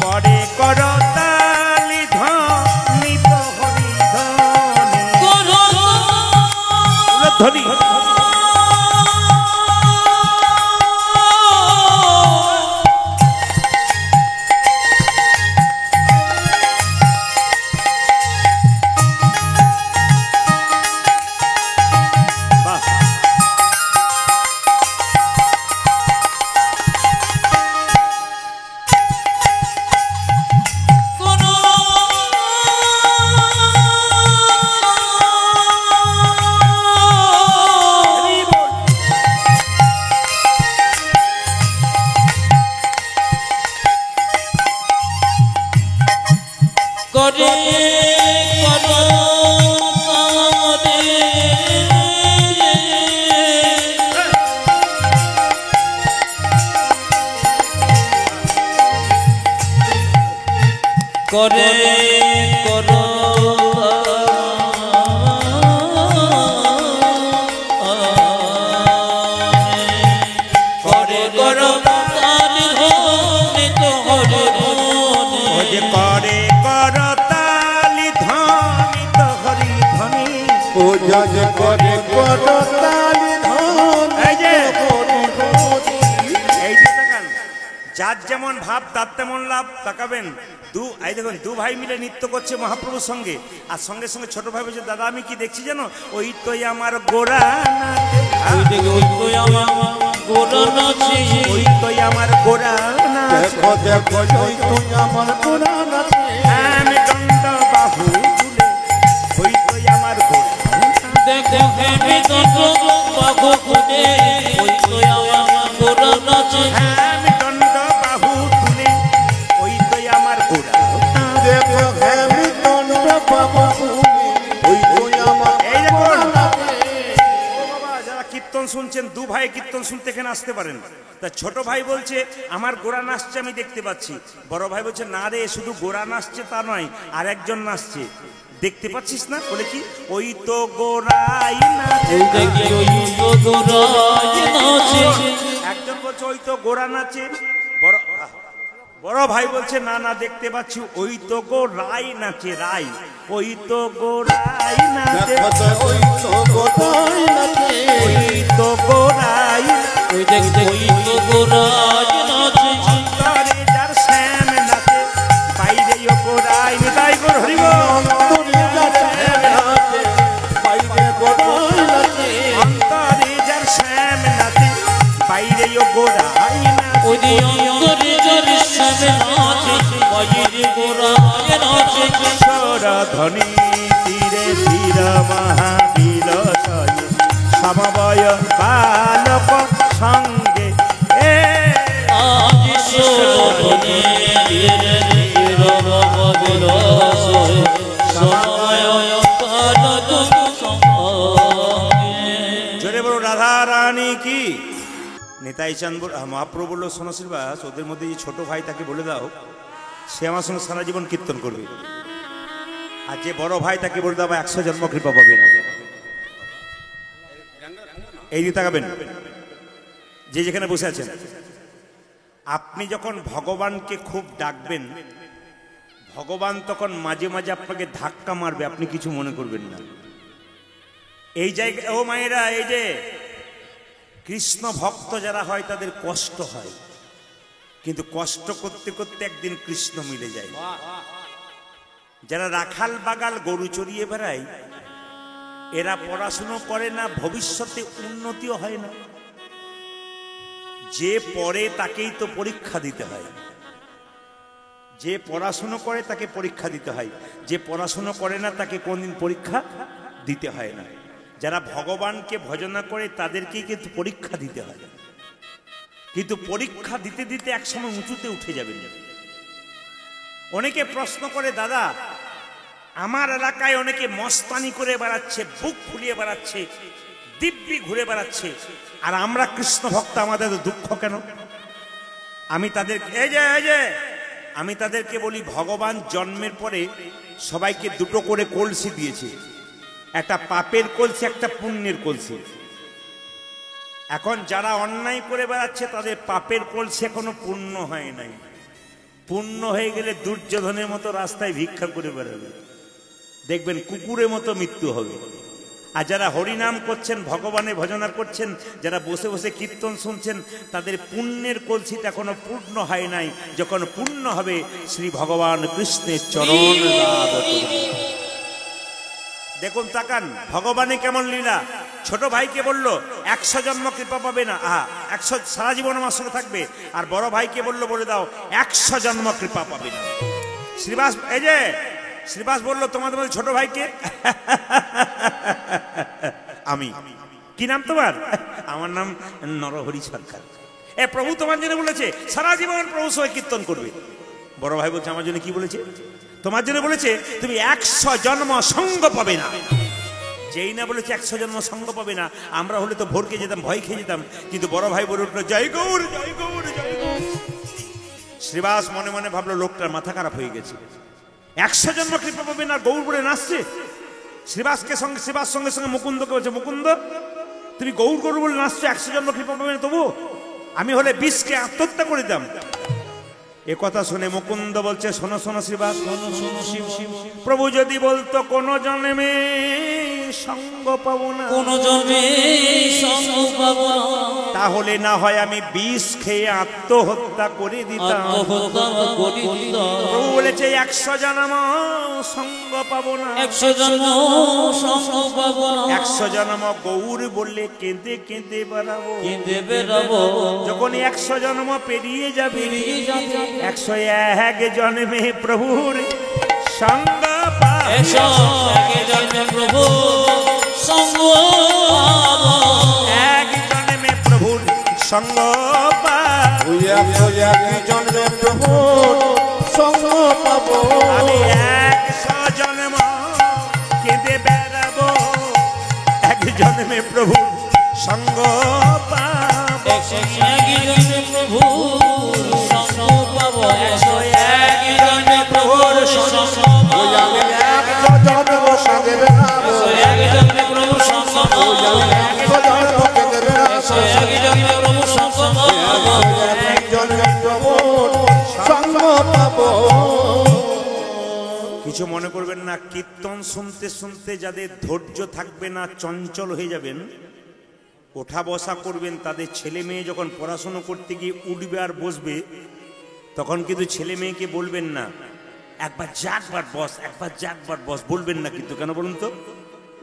করে করতালি ধ্বনিত হরি ধ্বনি। ধ্বনি করে করো তারে করে করো করে করো তারি ধনে তো হরে ধনে ও যে করে করতালি ধনি তো হরি ধনি পূজা যে করে করতালি ধন এই যে এই যে তাকান, যার যেমন ভাব তার তেমন লাভ। তাকাবেন, এই দেখুন দু ভাই মিলে নৃত্য করছে মহাপ্রভুর সঙ্গে, আর সঙ্গে সঙ্গে ছোট ভাই বলছে দাদা আমি কি দেখছি জানো, ওই তো আমার গোরা ওই দেখে ওই তো আমার গোরা নাচে ওই তো আমার গোরা দেখো দেখো ওই তুই আমার পুরাণ আছে আমি দণ্ড বাহু তুলে ওই তো আমার গোরা দেখো হেমি দণ্ড বাহু খুলে ওই তো আমার গোরা নাচে আমি দণ্ড বাহু তুলে ওই তো আমার গোরা। দেখো হেমি দণ্ড বাবা ওই তুই আমার এই দেখুন পুরাণ আছে ও বাবা, যারা কীর্তন শুনছেন দু ভাই কীর্তন শুনতে এখানে আসতে পারেন। তা ছোট ভাই বলছে আমার গোরা নাচছে আমি দেখতে পাচ্ছি, বড় ভাই বলছে না রে শুধু গোরা নাচছে তা নয়, আর একজন নাচছে দেখতে পাচ্ছিস না, বলে কি ওই তো গোরাই নাচে। ওই দেখে ওই তো গোরা নাচে একজন বলছে ওই তো গোরা নাচে, বড় ভাই বলছে না না দেখতে পাচ্ছি ওই তো গোরাই নাচে, রাই ওই তো গোরাই নাচে, দেখো তো ওই তো গোটাই নাচে ওই তো গোরাই ওই দেখে ওই তো গোরা নাচে অন্তরে যার শ্যাম নাচে বাইরে ও গোরাই নিতাই গোর হরিব অন্তরে যাচ্ছে নাচে বাইরে গোটাই নাচে অন্তরে যার শ্যাম নাচে বাইরে ও গোরাই নাচে। ওই অন্তরে জরে সামনে নাচে বাইরে গোরা নাচে কিশোর ধ্বনি তীরে ধীর মহাবীর সয় সমবয় বালক সঙ্গে এ আজ সোধনে ধীরে ধীরে রববিল সয় সময় কাল সঙ্গে জোরে বলো রাধা রানী কি। নেতাই চাঁদ মহাপ্রভু বললো শোনো শ্রীবাস, ওদের মধ্যে যে ছোট ভাই তাকে বলে দাও সে আমার সঙ্গে সারা জীবন কীর্তন করবে, আর যে বড় ভাই তাকে বলে দাও 100 জন্ম কৃপা পাবে না। এই দিকে তাকাবেন, যে যেখানে বসে আছেন, আপনি যখন ভগবানকে খুব ডাকবেন ভগবান তখন মাঝে মাঝে আপনাকে ধাক্কা মারবে, আপনি কিছু মনে করবেন না। এই জায়গায় ও মায়েরা, এই যে কৃষ্ণ ভক্ত যারা হয় তাদের কষ্ট হয়, কিন্তু কষ্ট করতে করতে একদিন কৃষ্ণ মিলে যায়। যারা রাখাল বাগাল গরু চড়িয়ে বেড়ায় এরা পড়াশুনো করে না, ভবিষ্যতে উন্নতিও হয় না। যে পড়ে তাকেই তো পরীক্ষা দিতে হয়, যে পড়াশুনো করে তাকে পরীক্ষা দিতে হয়, যে পড়াশুনো করে না তাকে কোনদিন পরীক্ষা দিতে হয় না। যারা ভগবানকে ভজনা করে তাদেরকেই কিন্তু পরীক্ষা দিতে হয়, কিন্তু পরীক্ষা দিতে দিতে একসময় উঁচুতে উঠে যাবেন। অনেকে প্রশ্ন করে দাদা আমার এলাকায় অনেকে মস্তানি করে বেড়াচ্ছে, বুক ফুলিয়ে বেড়াচ্ছে, দিব্যি ঘুরে বেড়াচ্ছে, আর আমরা কৃষ্ণ ভক্ত আমাদের দুঃখ কেন? আমি তাদেরকে এই যে আমি তাদেরকে বলি ভগবান জন্মের পরে সবাইকে দুটো করে কলসি দিয়েছে, একটা পাপের কলসি একটা পুণ্যের কলসি। এখন যারা অন্যায় করে বেড়াচ্ছে তাদের পাপের কলসি এখনো পূর্ণ হয় নাই, পূর্ণ হয়ে গেলে দুর্যোধনের মতো রাস্তায় ভিক্ষা করে বেড়াবে, দেখবেন কুকুরের মতো মৃত্যু হবে। আর যারা হরিনাম করছেন, ভগবানের ভজনা করছেন, যারা বসে বসে কীর্তন শুনছেন, তাদের পুণ্যের কলসিটা এখনো পূর্ণ হয় নাই। যখন পূর্ণ হবে শ্রী ভগবান কৃষ্ণের চরণ লাভ করবে। দেখুন তাকান ভগবানের কেমন লীলা। ছোট ভাইকে বলল 100 জন্ম কৃপা পাবে না, 100 সারা জীবন আমার সঙ্গে থাকবে, আর বড় ভাইকে বললো বলে দাও 100 জন্ম কৃপা পাবে না। শ্রীবাস এই যে শ্রীবাস বললো তোমাদের মধ্যে ছোট ভাইকে আমি। কি নাম তোমার? আমার নাম নরহরি সরকার। এ প্রভু তোমার জন্য বলেছে সারা জীবন প্রভু সবাই কীর্তন করবে। বড় ভাই বলছে আমার জন্য কি বলেছে? তোমার জন্য বলেছে তুমি 100 জন্ম সঙ্গ পাবে না। যেই না বলেছে 100 জন্ম সঙ্গ পাবে না, আমরা হলে তো ভোরকে যেতাম, ভয় খেয়ে যেতাম। কিন্তু বড় ভাই বলে উঠলো জয় গৌর, জয় গৌর, জয় গৌর। শ্রীবাস মনে মনে ভাবলো লোকটার মাথা খারাপ হয়ে গেছে, 100 জন্ম কৃপা পাবে না, গৌর বলে নাচছে। শ্রীবাস সঙ্গে সঙ্গে মুকুন্দকে বলছে, মুকুন্দ তুমি গৌর গৌর বলে নাচছো, 100 জন্ম কৃপা পাবে না, তবু আমি হলে 20কে আত্মহত্যা করে দিতাম। এ কথা শুনে মুকুন্দ বলছে, শোনো শোনো শ্রীবাস, প্রভু যদি বলতো কোন জন্মে সঙ্গ পাবো না, কোন জন্মে সঙ্গ পাবো না, তাহলে না হয় আমি 20 খেয়ে আত্মহত্যা করে দিতাম। প্রভু বলেছে 100 জন্ম সঙ্গ পাবো না, 100 জন্ম সঙ্গ পাবো না, 100 জন্ম গৌর বললে কেঁদে কেঁদে বেরাবো। যখন 100 জন্ম পেরিয়ে যাবে, 101 জন্মে প্রভুর সঙ্গ পাবো, 101 জন্মে প্রভু সঙ্গ পাবো, 1 জন্মে প্রভুর সঙ্গ পাবো, 101 জন্মে প্রভু সঙ্গ পাবো। আমি 100 জন্ম কেঁদে বেড়াবো, 1 জন্মে প্রভু সঙ্গ পাবো, 101 জন্মে প্রভু সঙ্গ পাবো, 101 জন্মে প্রভুর সঙ্গ পাবো, 100 জন্ম সঙ্গে বেড়াবো, 101 জন্মে প্রভু সঙ্গ পাবো, 100 জন্ম কেঁদে বেড়াবো, 101 জন্মে প্রভু সঙ্গ পাবো, 101 জন্মে প্রভু সঙ্গ পাবো। কিছু মনে করবেন না, কীর্তন শুনতে শুনতে যাদের ধৈর্য থাকবে না, চঞ্চল হয়ে যাবেন, ওঠা বসা করবেন, তাদের ছেলে মেয়ে যখন পড়াশুনো করতে গিয়ে উঠবে আর বসবে, তখন কিন্তু ছেলে মেয়েকে বলবেন না একবার যাকবার বস, একবার যাকবার বস, বলবেন না। কিন্তু কেন বলুন তো?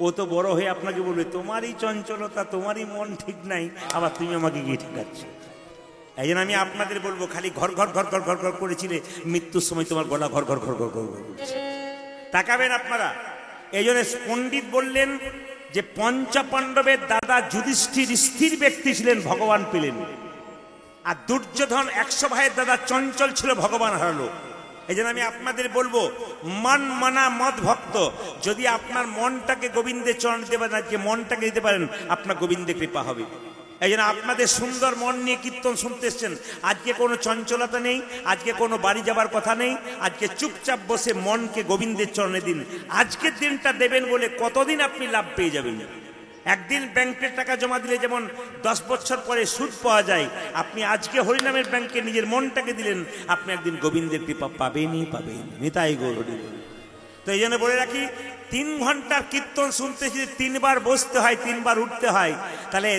ও তো বড় হয়ে আপনাকে বলবে তোমারই চঞ্চলতা, তোমারই মন ঠিক নাই, আবার তুমি আমাকে গিয়ে ঠেকাচ্ছ। এই জন্য আমি আপনাদের বলবো, খালি ঘর ঘর ঘর ঘর ঘর ঘর করেছিলে, মৃত্যুর সময় তোমার গলা ঘর ঘর ঘর ঘর ঘর ঘর করছে। তাকাবেন আপনারা। এই জন্য পণ্ডিত বললেন যে পঞ্চপাণ্ডবের দাদা যুধিষ্ঠির স্থির ব্যক্তি ছিলেন, ভগবান পেলেন। আর দুর্যোধন 100 ভাইয়ের দাদা চঞ্চল ছিল, ভগবান হারালো। এই জন্য আমি আপনাদের বলবো, মন মানা মদ ভক্ত, যদি আপনার মনটাকে গোবিন্দের চরণ দিতে পারেন, আজকে মনটাকে দিতে পারেন, আপনার গোবিন্দের কৃপা হবে। এই জন্য আপনাদের সুন্দর মন নিয়ে কীর্তন শুনতে এসছেন, আজকে কোনো চঞ্চলতা নেই, আজকে কোনো বাড়ি যাবার কথা নেই, আজকে চুপচাপ বসে মনকে গোবিন্দের চরণে দিন। আজকের দিনটা দেবেন বলে কতদিন আপনি লাভ পেয়ে যাবেন। একদিন ব্যাংকের টাকা জমা দিলে যেমন 10 বছর পরে সুদ পাওয়া যায়, আপনি আজকে হরিনামের ব্যাংকে নিজের মনটাকে দিলেন, আপনি একদিন গোবিন্দের কৃপা পাবেনই পাবেন। নিতাই গৌর হরি। তো এই জন্য বলে রাখি, 3 ঘন্টার কীর্তন শুনতে যদি 3 বার বসতে হয়, 3 বার উঠতে হয়, তাহলে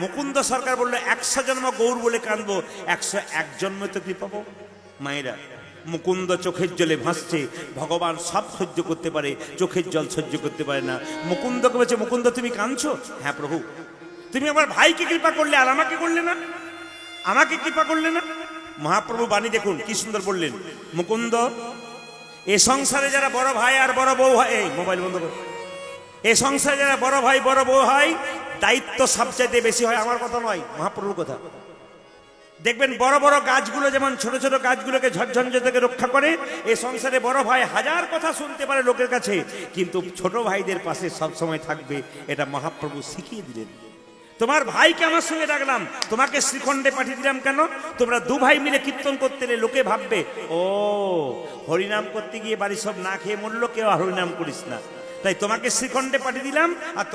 মুকুন্দ সরকার বললো 100 জন্ম গৌর বলে কাঁদবো, 101 জন্ম তো কৃপা পাবো। মায়েরা, মুকুন্দ চোখের জলে ভাসছে, ভগবান সব সহ্য করতে পারে, চোখের জল সহ্য করতে পারে না। মুকুন্দকে বলছে, মুকুন্দ তুমি কাঁদছো? হ্যাঁ প্রভু, তুমি আমার ভাইকে কৃপা করলে আর আমাকে করলে না, আমাকে কৃপা করলে না। মহাপ্রভু বাণী দেখুন কি সুন্দর বললেন, মুকুন্দ এ সংসারে যারা বড় ভাই আর বড় বউ হয়, এই মোবাইল বন্ধ করো, এ সংসারে যারা বড় ভাই বড় বউ হয়, দায়িত্ব সবচাইতে বেশি হয় আমার কথা নয়, মহাপ্রভুর কথা। দেখবেন বড় বড় গাছগুলো যেমন ছোট ছোট গাছগুলোকে ঝড়ঝঞ্ঝা থেকে রক্ষা করে, এই সংসারে বড় ভাই 1000 কথা শুনতে পারে লোকের কাছে, কিন্তু ছোট ভাইদের পাশে সব সময় থাকবে, এটা মহাপ্রভু শিখিয়ে দিলেন। তোমার ভাইকে আমার সঙ্গে ডাকলাম, তোমাকে শ্রীখণ্ডে পাঠিয়ে দিলাম কেন? তোমরা 2 ভাই মিলে কীর্তন করতে এলে লোকে ভাববে ও হরিনাম করতে গিয়ে বাড়ি সব না খেয়ে মরলো, কেউ আর হরিনাম করিস না, তাই তোমাকে শ্রীখণ্ডে পাঠিয়ে দিলাম, আর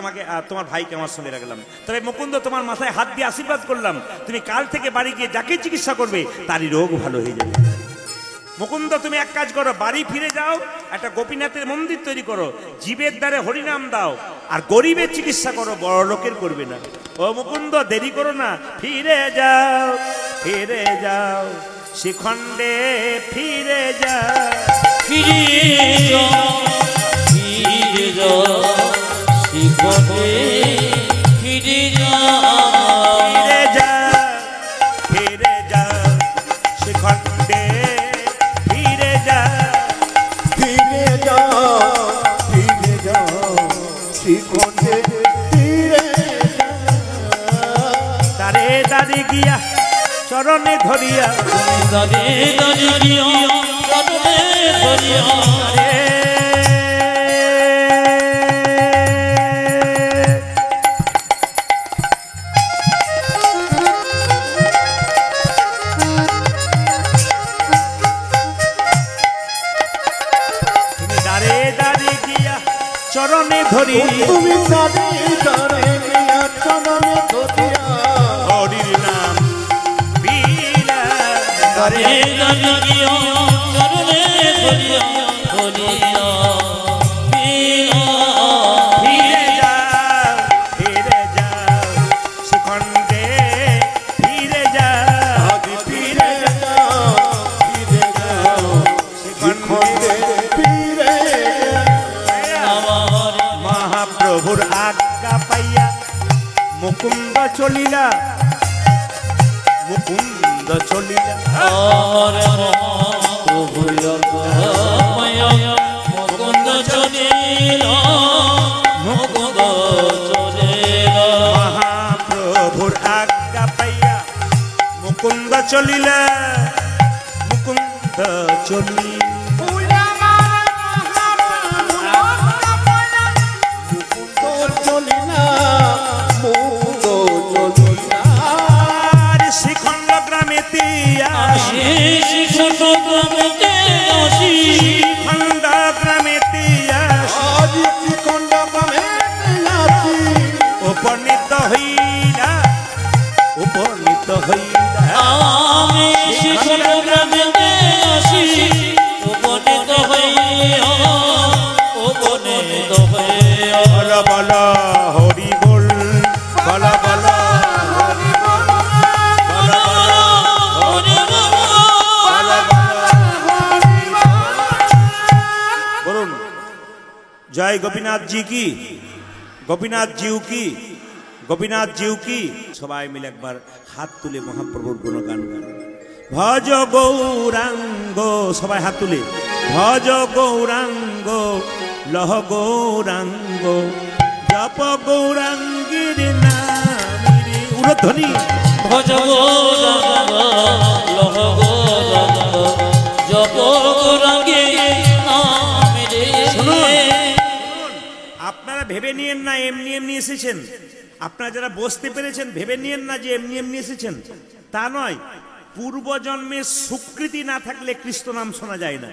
তোমার ভাইকে আমার সঙ্গে রাখলাম। তবে মুকুন্দ তোমার মাথায় হাত দিয়ে আশীর্বাদ করলাম, তুমি কাল থেকে বাড়ি গিয়ে যাকে চিকিৎসা করবে তারই রোগ ভালো হয়ে যাবে। মুকুন্দ তুমি এক কাজ করো, বাড়ি ফিরে যাও, একটা গোপীনাথের মন্দির তৈরি করো, জীবের দ্বারে হরিনাম দাও, আর গরিবের চিকিৎসা করো, বড় লোকের করবে না। ও মুকুন্দ দেরি করো না, ফিরে যাও, ফিরে যাও, শ্রীখণ্ডে ফিরে যাও, ফিরে যাও, ফিরে যাও, শ্রীখণ্ডে ফিরে যাও, ফিরে যাও, ফিরে যাও, শ্রীখণ্ডে ফিরে যাও, ফিরে যাও, ফিরে যাও, শ্রীখণ্ডে ফিরে যাও। তারে দাঁড়িয়ে গিয়া চরণে ধরিয়া দাঁড়ে দাঁড়িয়ে চরণে ধরিয়া রে তুমি দাঁড়ে দাঁড়িয়ে গিয়া চরণে ধরি তুমি দাঁড়ে দাঁড়ে গিয়া চরণে ধরিয়া হরির নাম বিলা দাঁড়ে দাঁড়িয়ে চরণে ধরিয়া ধরিয়া ফিরে যাও শিখণ্ডে ফিরে যাও ফিরে যাও ফিরে যাও শিখণ্ডে ফিরে আমার মহাপ্রভুর আজ্ঞা পাইয়া মুকুন্দ চলিলা মুকুন্দ চলিলা মুকুন্দ চলিল মুকুন্দ চলিল মহাপ্রভুর আজ্ঞা পাইয়া মুকুন্দ চলিলা মুকুন্দ চলিলা চলিনা মুকুন্দ চলিনা আর শিখণ্ড গ্রামেতে আসি শিশুত গ্রামেতে আসি শিখণ্ড গ্রামেতে আসি আজ শিখণ্ড গ্রামে আছি উপনীত হইলা উপনীত হইলা আমি শিশুত গ্রামেতে আসি উপনীত হইয়া উপনীত হইয়া বল বল হরি বল বল বল হরি বল বল বল হরি রাম বল বল বলুন জয় গোপীনাথ জি কি গোপীনাথ জিউ কি গোপীনাথ জিউ কি সবাই মিলে একবার হাত তুলে মহাপ্রভুর গুণগান গান ভজ গৌরাঙ্গ সবাই হাত তুলে ভজ গৌরাঙ্গ লহ গৌরাঙ্গ জপ গৌরাঙ্গের নাম উলধ্বনি ভজ গৌরাঙ্গ লহ গৌরাঙ্গ জপ গৌরাঙ্গে নাম রে আপনারা ভেবে নিয়েন না এমনি এমনি এসেছেন আপনারা যারা বসতে পেরেছেন ভেবে নিয়েন না যে এমনি এমনি এসেছেন তা নয় পূর্বজন্মের স্বীকৃতি না থাকলে কৃষ্ণ নাম শোনা যায় না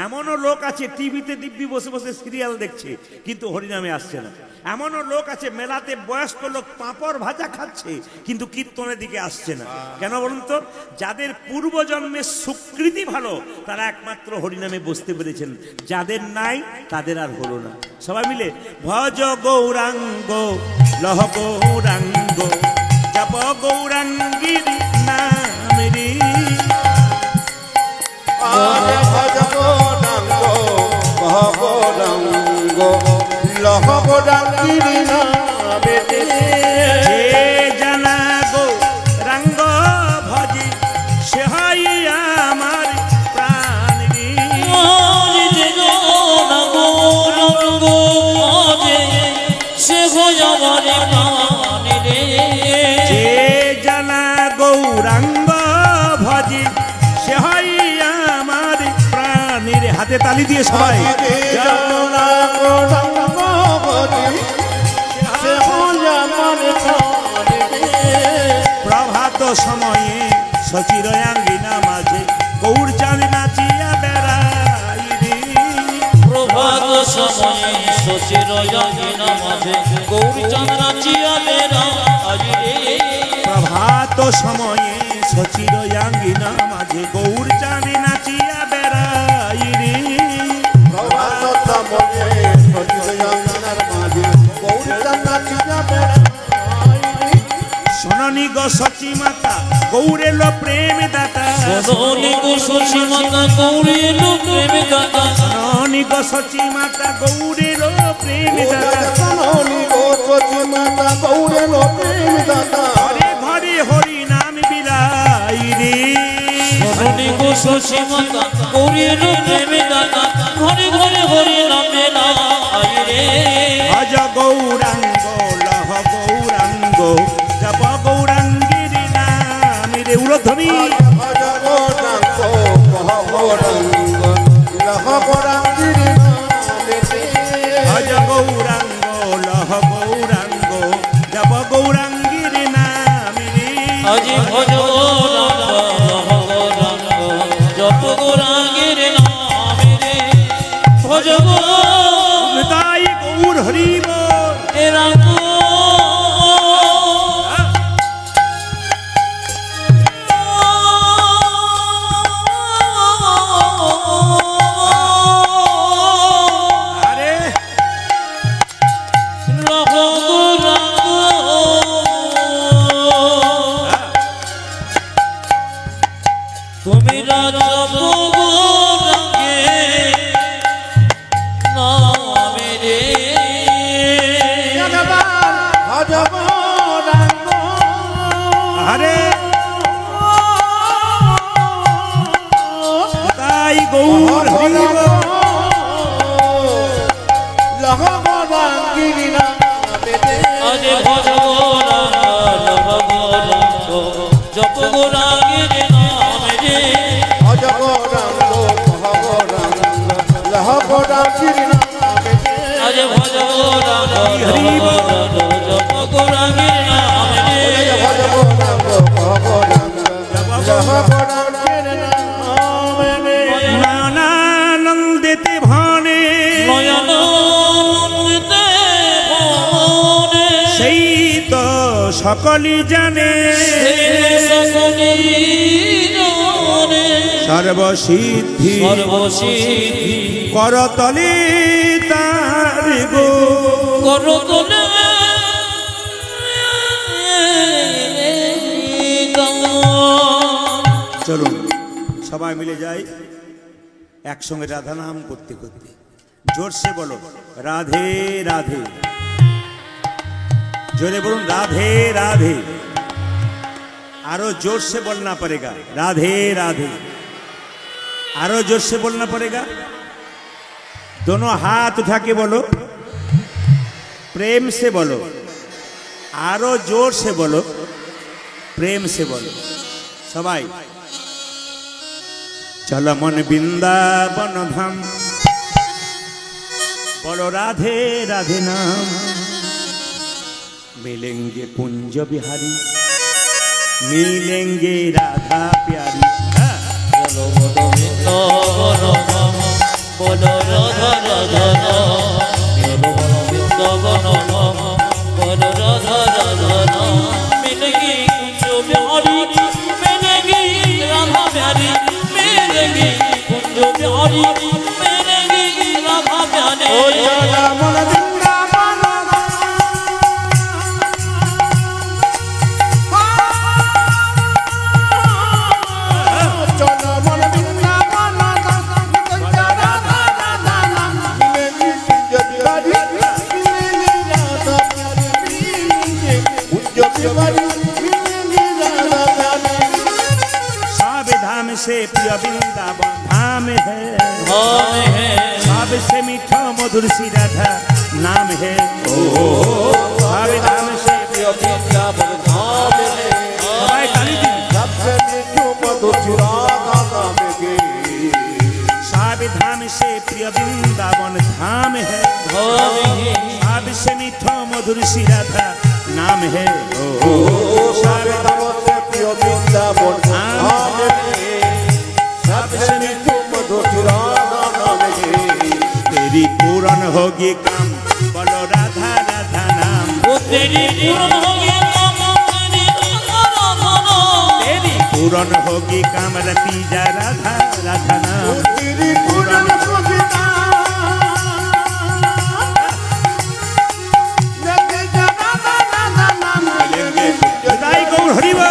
এমনও লোক আছে টিভিতে দিব্যি বসে বসে সিরিয়াল দেখছে কিন্তু হরিনামে আসছে না এমনও লোক আছে মেলাতে বয়স্ক লোক পাঁপড় ভাজা খাচ্ছে কিন্তু কীর্তনের দিকে আসছে না কেন বলুন তো যাদের পূর্বজন্মের স্বীকৃতি ভালো তারা একমাত্র হরিনামে বসতে পেরেছেন যাদের নাই তাদের আর হলো না সবাই মিলে ভজ গৌরাঙ্গ লহ গৌরাঙ্গ জপ গৌরাঙ্গীর নাম রে আরে ভজ গৌরাঙ্গ ভগরাঙ্গ লহ গৌরাঙ্গির নামে যে জানা গো রঙ্গ ভজি সে হয় আমার প্রাণ রে যে গৌরাঙ্গ রঙ্গ ভজে সে হয় আমার প্রাণ রে যে জানা গৌরাঙ্গ ভজি সে হয় আমার প্রাণের হাতে তালি দিয়ে সবাই প্রভাত সময়ে সচির আঙ্গিনা মাঝে গৌর চাঁদ নাচিয়া বেড়াই রে প্রভাত সময়ে শশীর অঙ্গিনা মাঝে গৌরী চাঁদ নাচিয়া বেড়াই রে প্রভাত সময়ে সচির আঙ্গিনা মাঝে গৌর চাঁদ নাচিয়া বেড়াই রে শোননি গো সচি মাতা গৌরেলো প্রেম দাতা শোনি গো শশী মাতা গৌরী প্রেম দাতা শোননি গো সচি মাতা গৌরেলো প্রেম দাতা ঘরে ঘরে হরি নাম বিলাই রে শোনি গো শশী মাতা গৌরী প্রেম দাতা ঘরে ঘরে হরি নাম বেলাই রে ভজ গৌরাঙ্গ লহ গৌরাঙ্গ জপ গৌরাঙ্গীর নাম রে উড়ত ধ্বনি ভজ গৌরাঙ্গ কহ গৌরাঙ্গ লহ গৌরাঙ্গির নামেতে ভজ গৌরাঙ্গ লহ গৌরাঙ্গ জপ গৌরাঙ্গীর নামে আজি ভজ গৌরাঙ্গ লহ গৌরাঙ্গ জপ গৌরাঙ্গের নামে রে ভজ তাই গৌর হরিব গৌরাঙ্গ আরে লহ গৌরাঙ্গ তুমি রাজা গৌরাঙ্গে নামে রে ভজ গৌরাঙ্গ আরে তাই গৌর হরিব লহ গৌরাঙ্গির নামেতে আজ ভজ গৌরাঙ্গ লহ গৌরাঙ্গ জপ গৌরাঙ্গের নামে রে ভজ গৌরাঙ্গ কহ গৌরাঙ্গ লহ গৌরাঙ্গির নামেতে আজ ভজ গৌরাঙ্গ লহ গৌরাঙ্গ জপ গৌরাঙ্গের নামে রে ভজ গৌরাঙ্গ কহ গৌরাঙ্গ লহ গৌরাঙ্গির নামেতে নয়নানন্দেতে ভানে নয়নানন্দে ভনে সেই তো সকলই জানে সকলি জানে সর্বসিদ্ধি সর্বসিদ্ধি করতলে তার গো করতলে চলুন সবাই মিলে যাই একসঙ্গে রাধা নাম করতে করতে জোরসে বলো রাধে রাধে जोरे बोलूं राधे राधे आरो जोर से बोलना पड़ेगा राधे राधे आरो जोर से बोलना पड़ेगा दोनों हाथ उठा के बोलो प्रेम से बोलो आरो जोर से बोलो प्रेम से बोलो सबाई चलो मन वृंदावन धाम बोलो राधे राधे नाम मिलेंगे कुंज बिहारी मिलेंगे राधा प्यारी चलो बोलो वृंदावन धाम बोलो राधा राधा नाम चलो बोलो वृंदावन धाम बोलो राधा राधा नाम मिलेंगे कुंज बिहारी मिलेंगे राधा प्यारी मिलेंगे कुंज बिहारी मिलेंगे राधा प्यारी ओ चला मन वृंदावन चला मन वृंदावन मिलेंगे कुंज बिहारी मिलेंगे राधा प्यारी कुंज बिहारी मिलेंगे राधा प्यारी सब धाम से प्रिय वृंदावन धाम है धाम है सबसे मीठा मधुर सी राधा नाम है सब धाम से प्रिय वृंदावन धाम है सबाई ताली दी सबसे मीठो मधुर राधा नाम के सब धाम से प्रिय वृंदावन धाम है धाम है सबसे मीठा मधुर सी राधा नाम है सब धाम से प्रिय वृंदावन धाम है सबसे मीठो मधुर राधा नाम के तेरी पूर्ण होगी काम बोलो राधा राधा नाम वो तेरी पूर्ण होगी काम तेरी राधा राधा नाम तेरी पूर्ण होगी काम रती जा राधा राधा नाम तेरी पूर्ण सुविधा लगे राधा राधा नाम मिलेंगे हृदय गौर हरिवा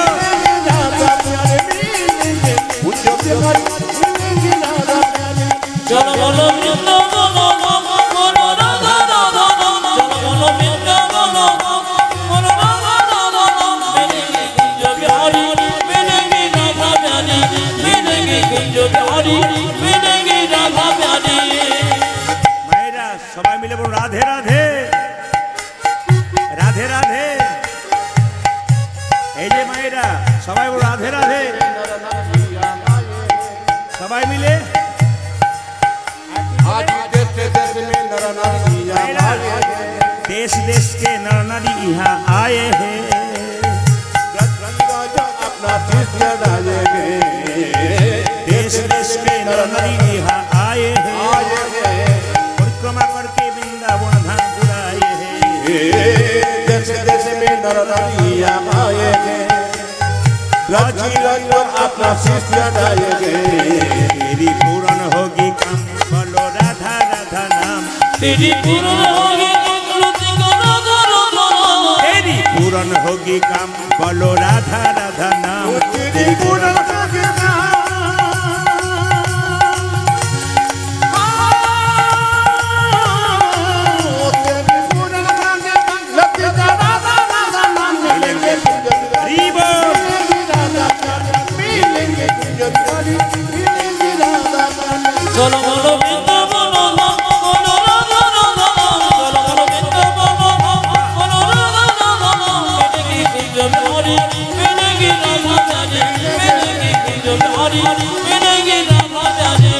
राधा प्यारे मिलेंगे कुंज बिहारी मिलेंगे राधा प्यारे चलो बोलो वृंदावन धाम बोलो राधा राधा नाम चलो बोलो वृंदावन धाम बोलो राधा राधा नाम मिलेंगे कुंज बिहारी मिलेंगे राधा प्यारी मिलेंगे कुंज बिहारी मिलेंगे राधा प्यारी সবাই মিলে आज देश देश में नर नारियां आए हैं देश देश के नर नारी यहाँ आए हैं राजा अपना शिष्य डालेंगे देश देश के नर नारी यहाँ आए हैं आए हैं परिक्रमा करके वृंदावन धाम बुलाए हैं देश देश में नर नारियां आए हैं राजा अपना शिष्य डालेंगे तेरी पूर्ण होगी काम बोलो राधा राधा नाम तेरी पूर्ण होगी तेरी पूर्ण होगी काम बोलो राधा राधा नाम तेरी पूर्ण होगी চলো বলো বৃন্দাবন বলো রাধা রাধা চলো বলো বৃন্দাবন বলো রাধা রাধা মেনে কি জব হরি মেনে কি রাধা জানে মেনে কি জব হরি মেনে কি রাধা জানে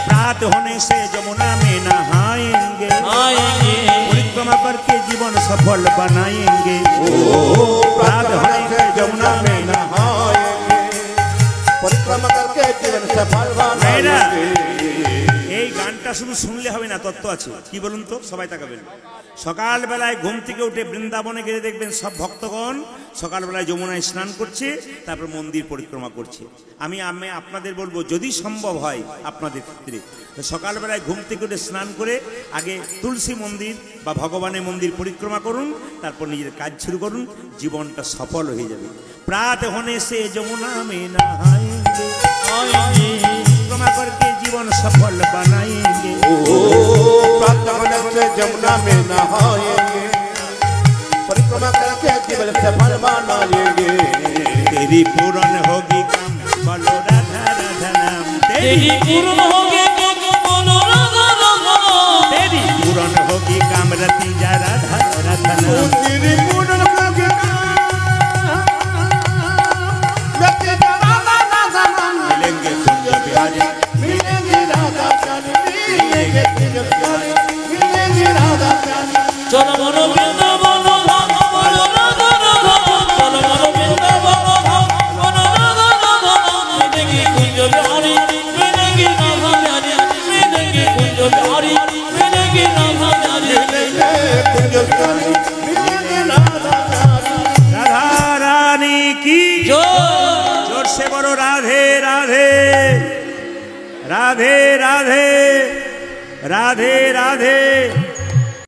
प्रात होने से जमुना में नहाएंगे आएंगे परिक्रमा करके जीवन सफल बनाएंगे प्रात होने से जमुना में नहाएंगे परिक्रमा करके जीवन सफल बनाएंगे এই গানটা শুধু শুনলে হবে না, তত্ত্ব আছে। কি বলুন তো, সবাই তাকাবেন। সকালবেলায় ঘুম থেকে উঠে বৃন্দাবনে গেলে দেখবেন সব ভক্তগণ সকালবেলায় যমুনায় স্নান করছে, তারপর মন্দির পরিক্রমা করছে। আমি আপনাদের বলবো, যদি সম্ভব হয় আপনাদের ক্ষেত্রে, সকালবেলায় ঘুম থেকে উঠে স্নান করে আগে তুলসী মন্দির বা ভগবানের মন্দির পরিক্রমা করুন, তারপর নিজের কাজ শুরু করুন, জীবনটা সফল হয়ে যাবে। प्रात होने से जमुना में नहाएंगे परिक्रमा करके जीवन सफल बनाएंगे प्रात होने से जमुना में नहाएंगे परिक्रमा करके जीवन सफल बनाएंगे तेरी पूर्ण होगी काम बोलो राधा राधा नाम तेरी पूर्ण होगी बोलो राधा राधा तेरी पूर्ण होगी काम रति जा राधा राधा नाम तेरी पूर्ण होगी मिलेंगे तुम जब बिहारी मिलेंगे राधा प्यारी मिलेंगे जब प्यारी मिलेंगे राधा प्यारी चलो बोलो वृंदावन बोलो राधा राधा चलो बोलो वृंदावन बोलो राधा राधा मिलेंगे कुंज बिहारी मिलेंगे राधा प्यारी मिलेंगे कुंज बिहारी मिलेंगे राधा प्यारी मिलेंगे कुंज प्यारी मिलेंगे राधा प्यारी राधा रानी की जोर से बोलो राधे राधे राधे राधे राधे राधे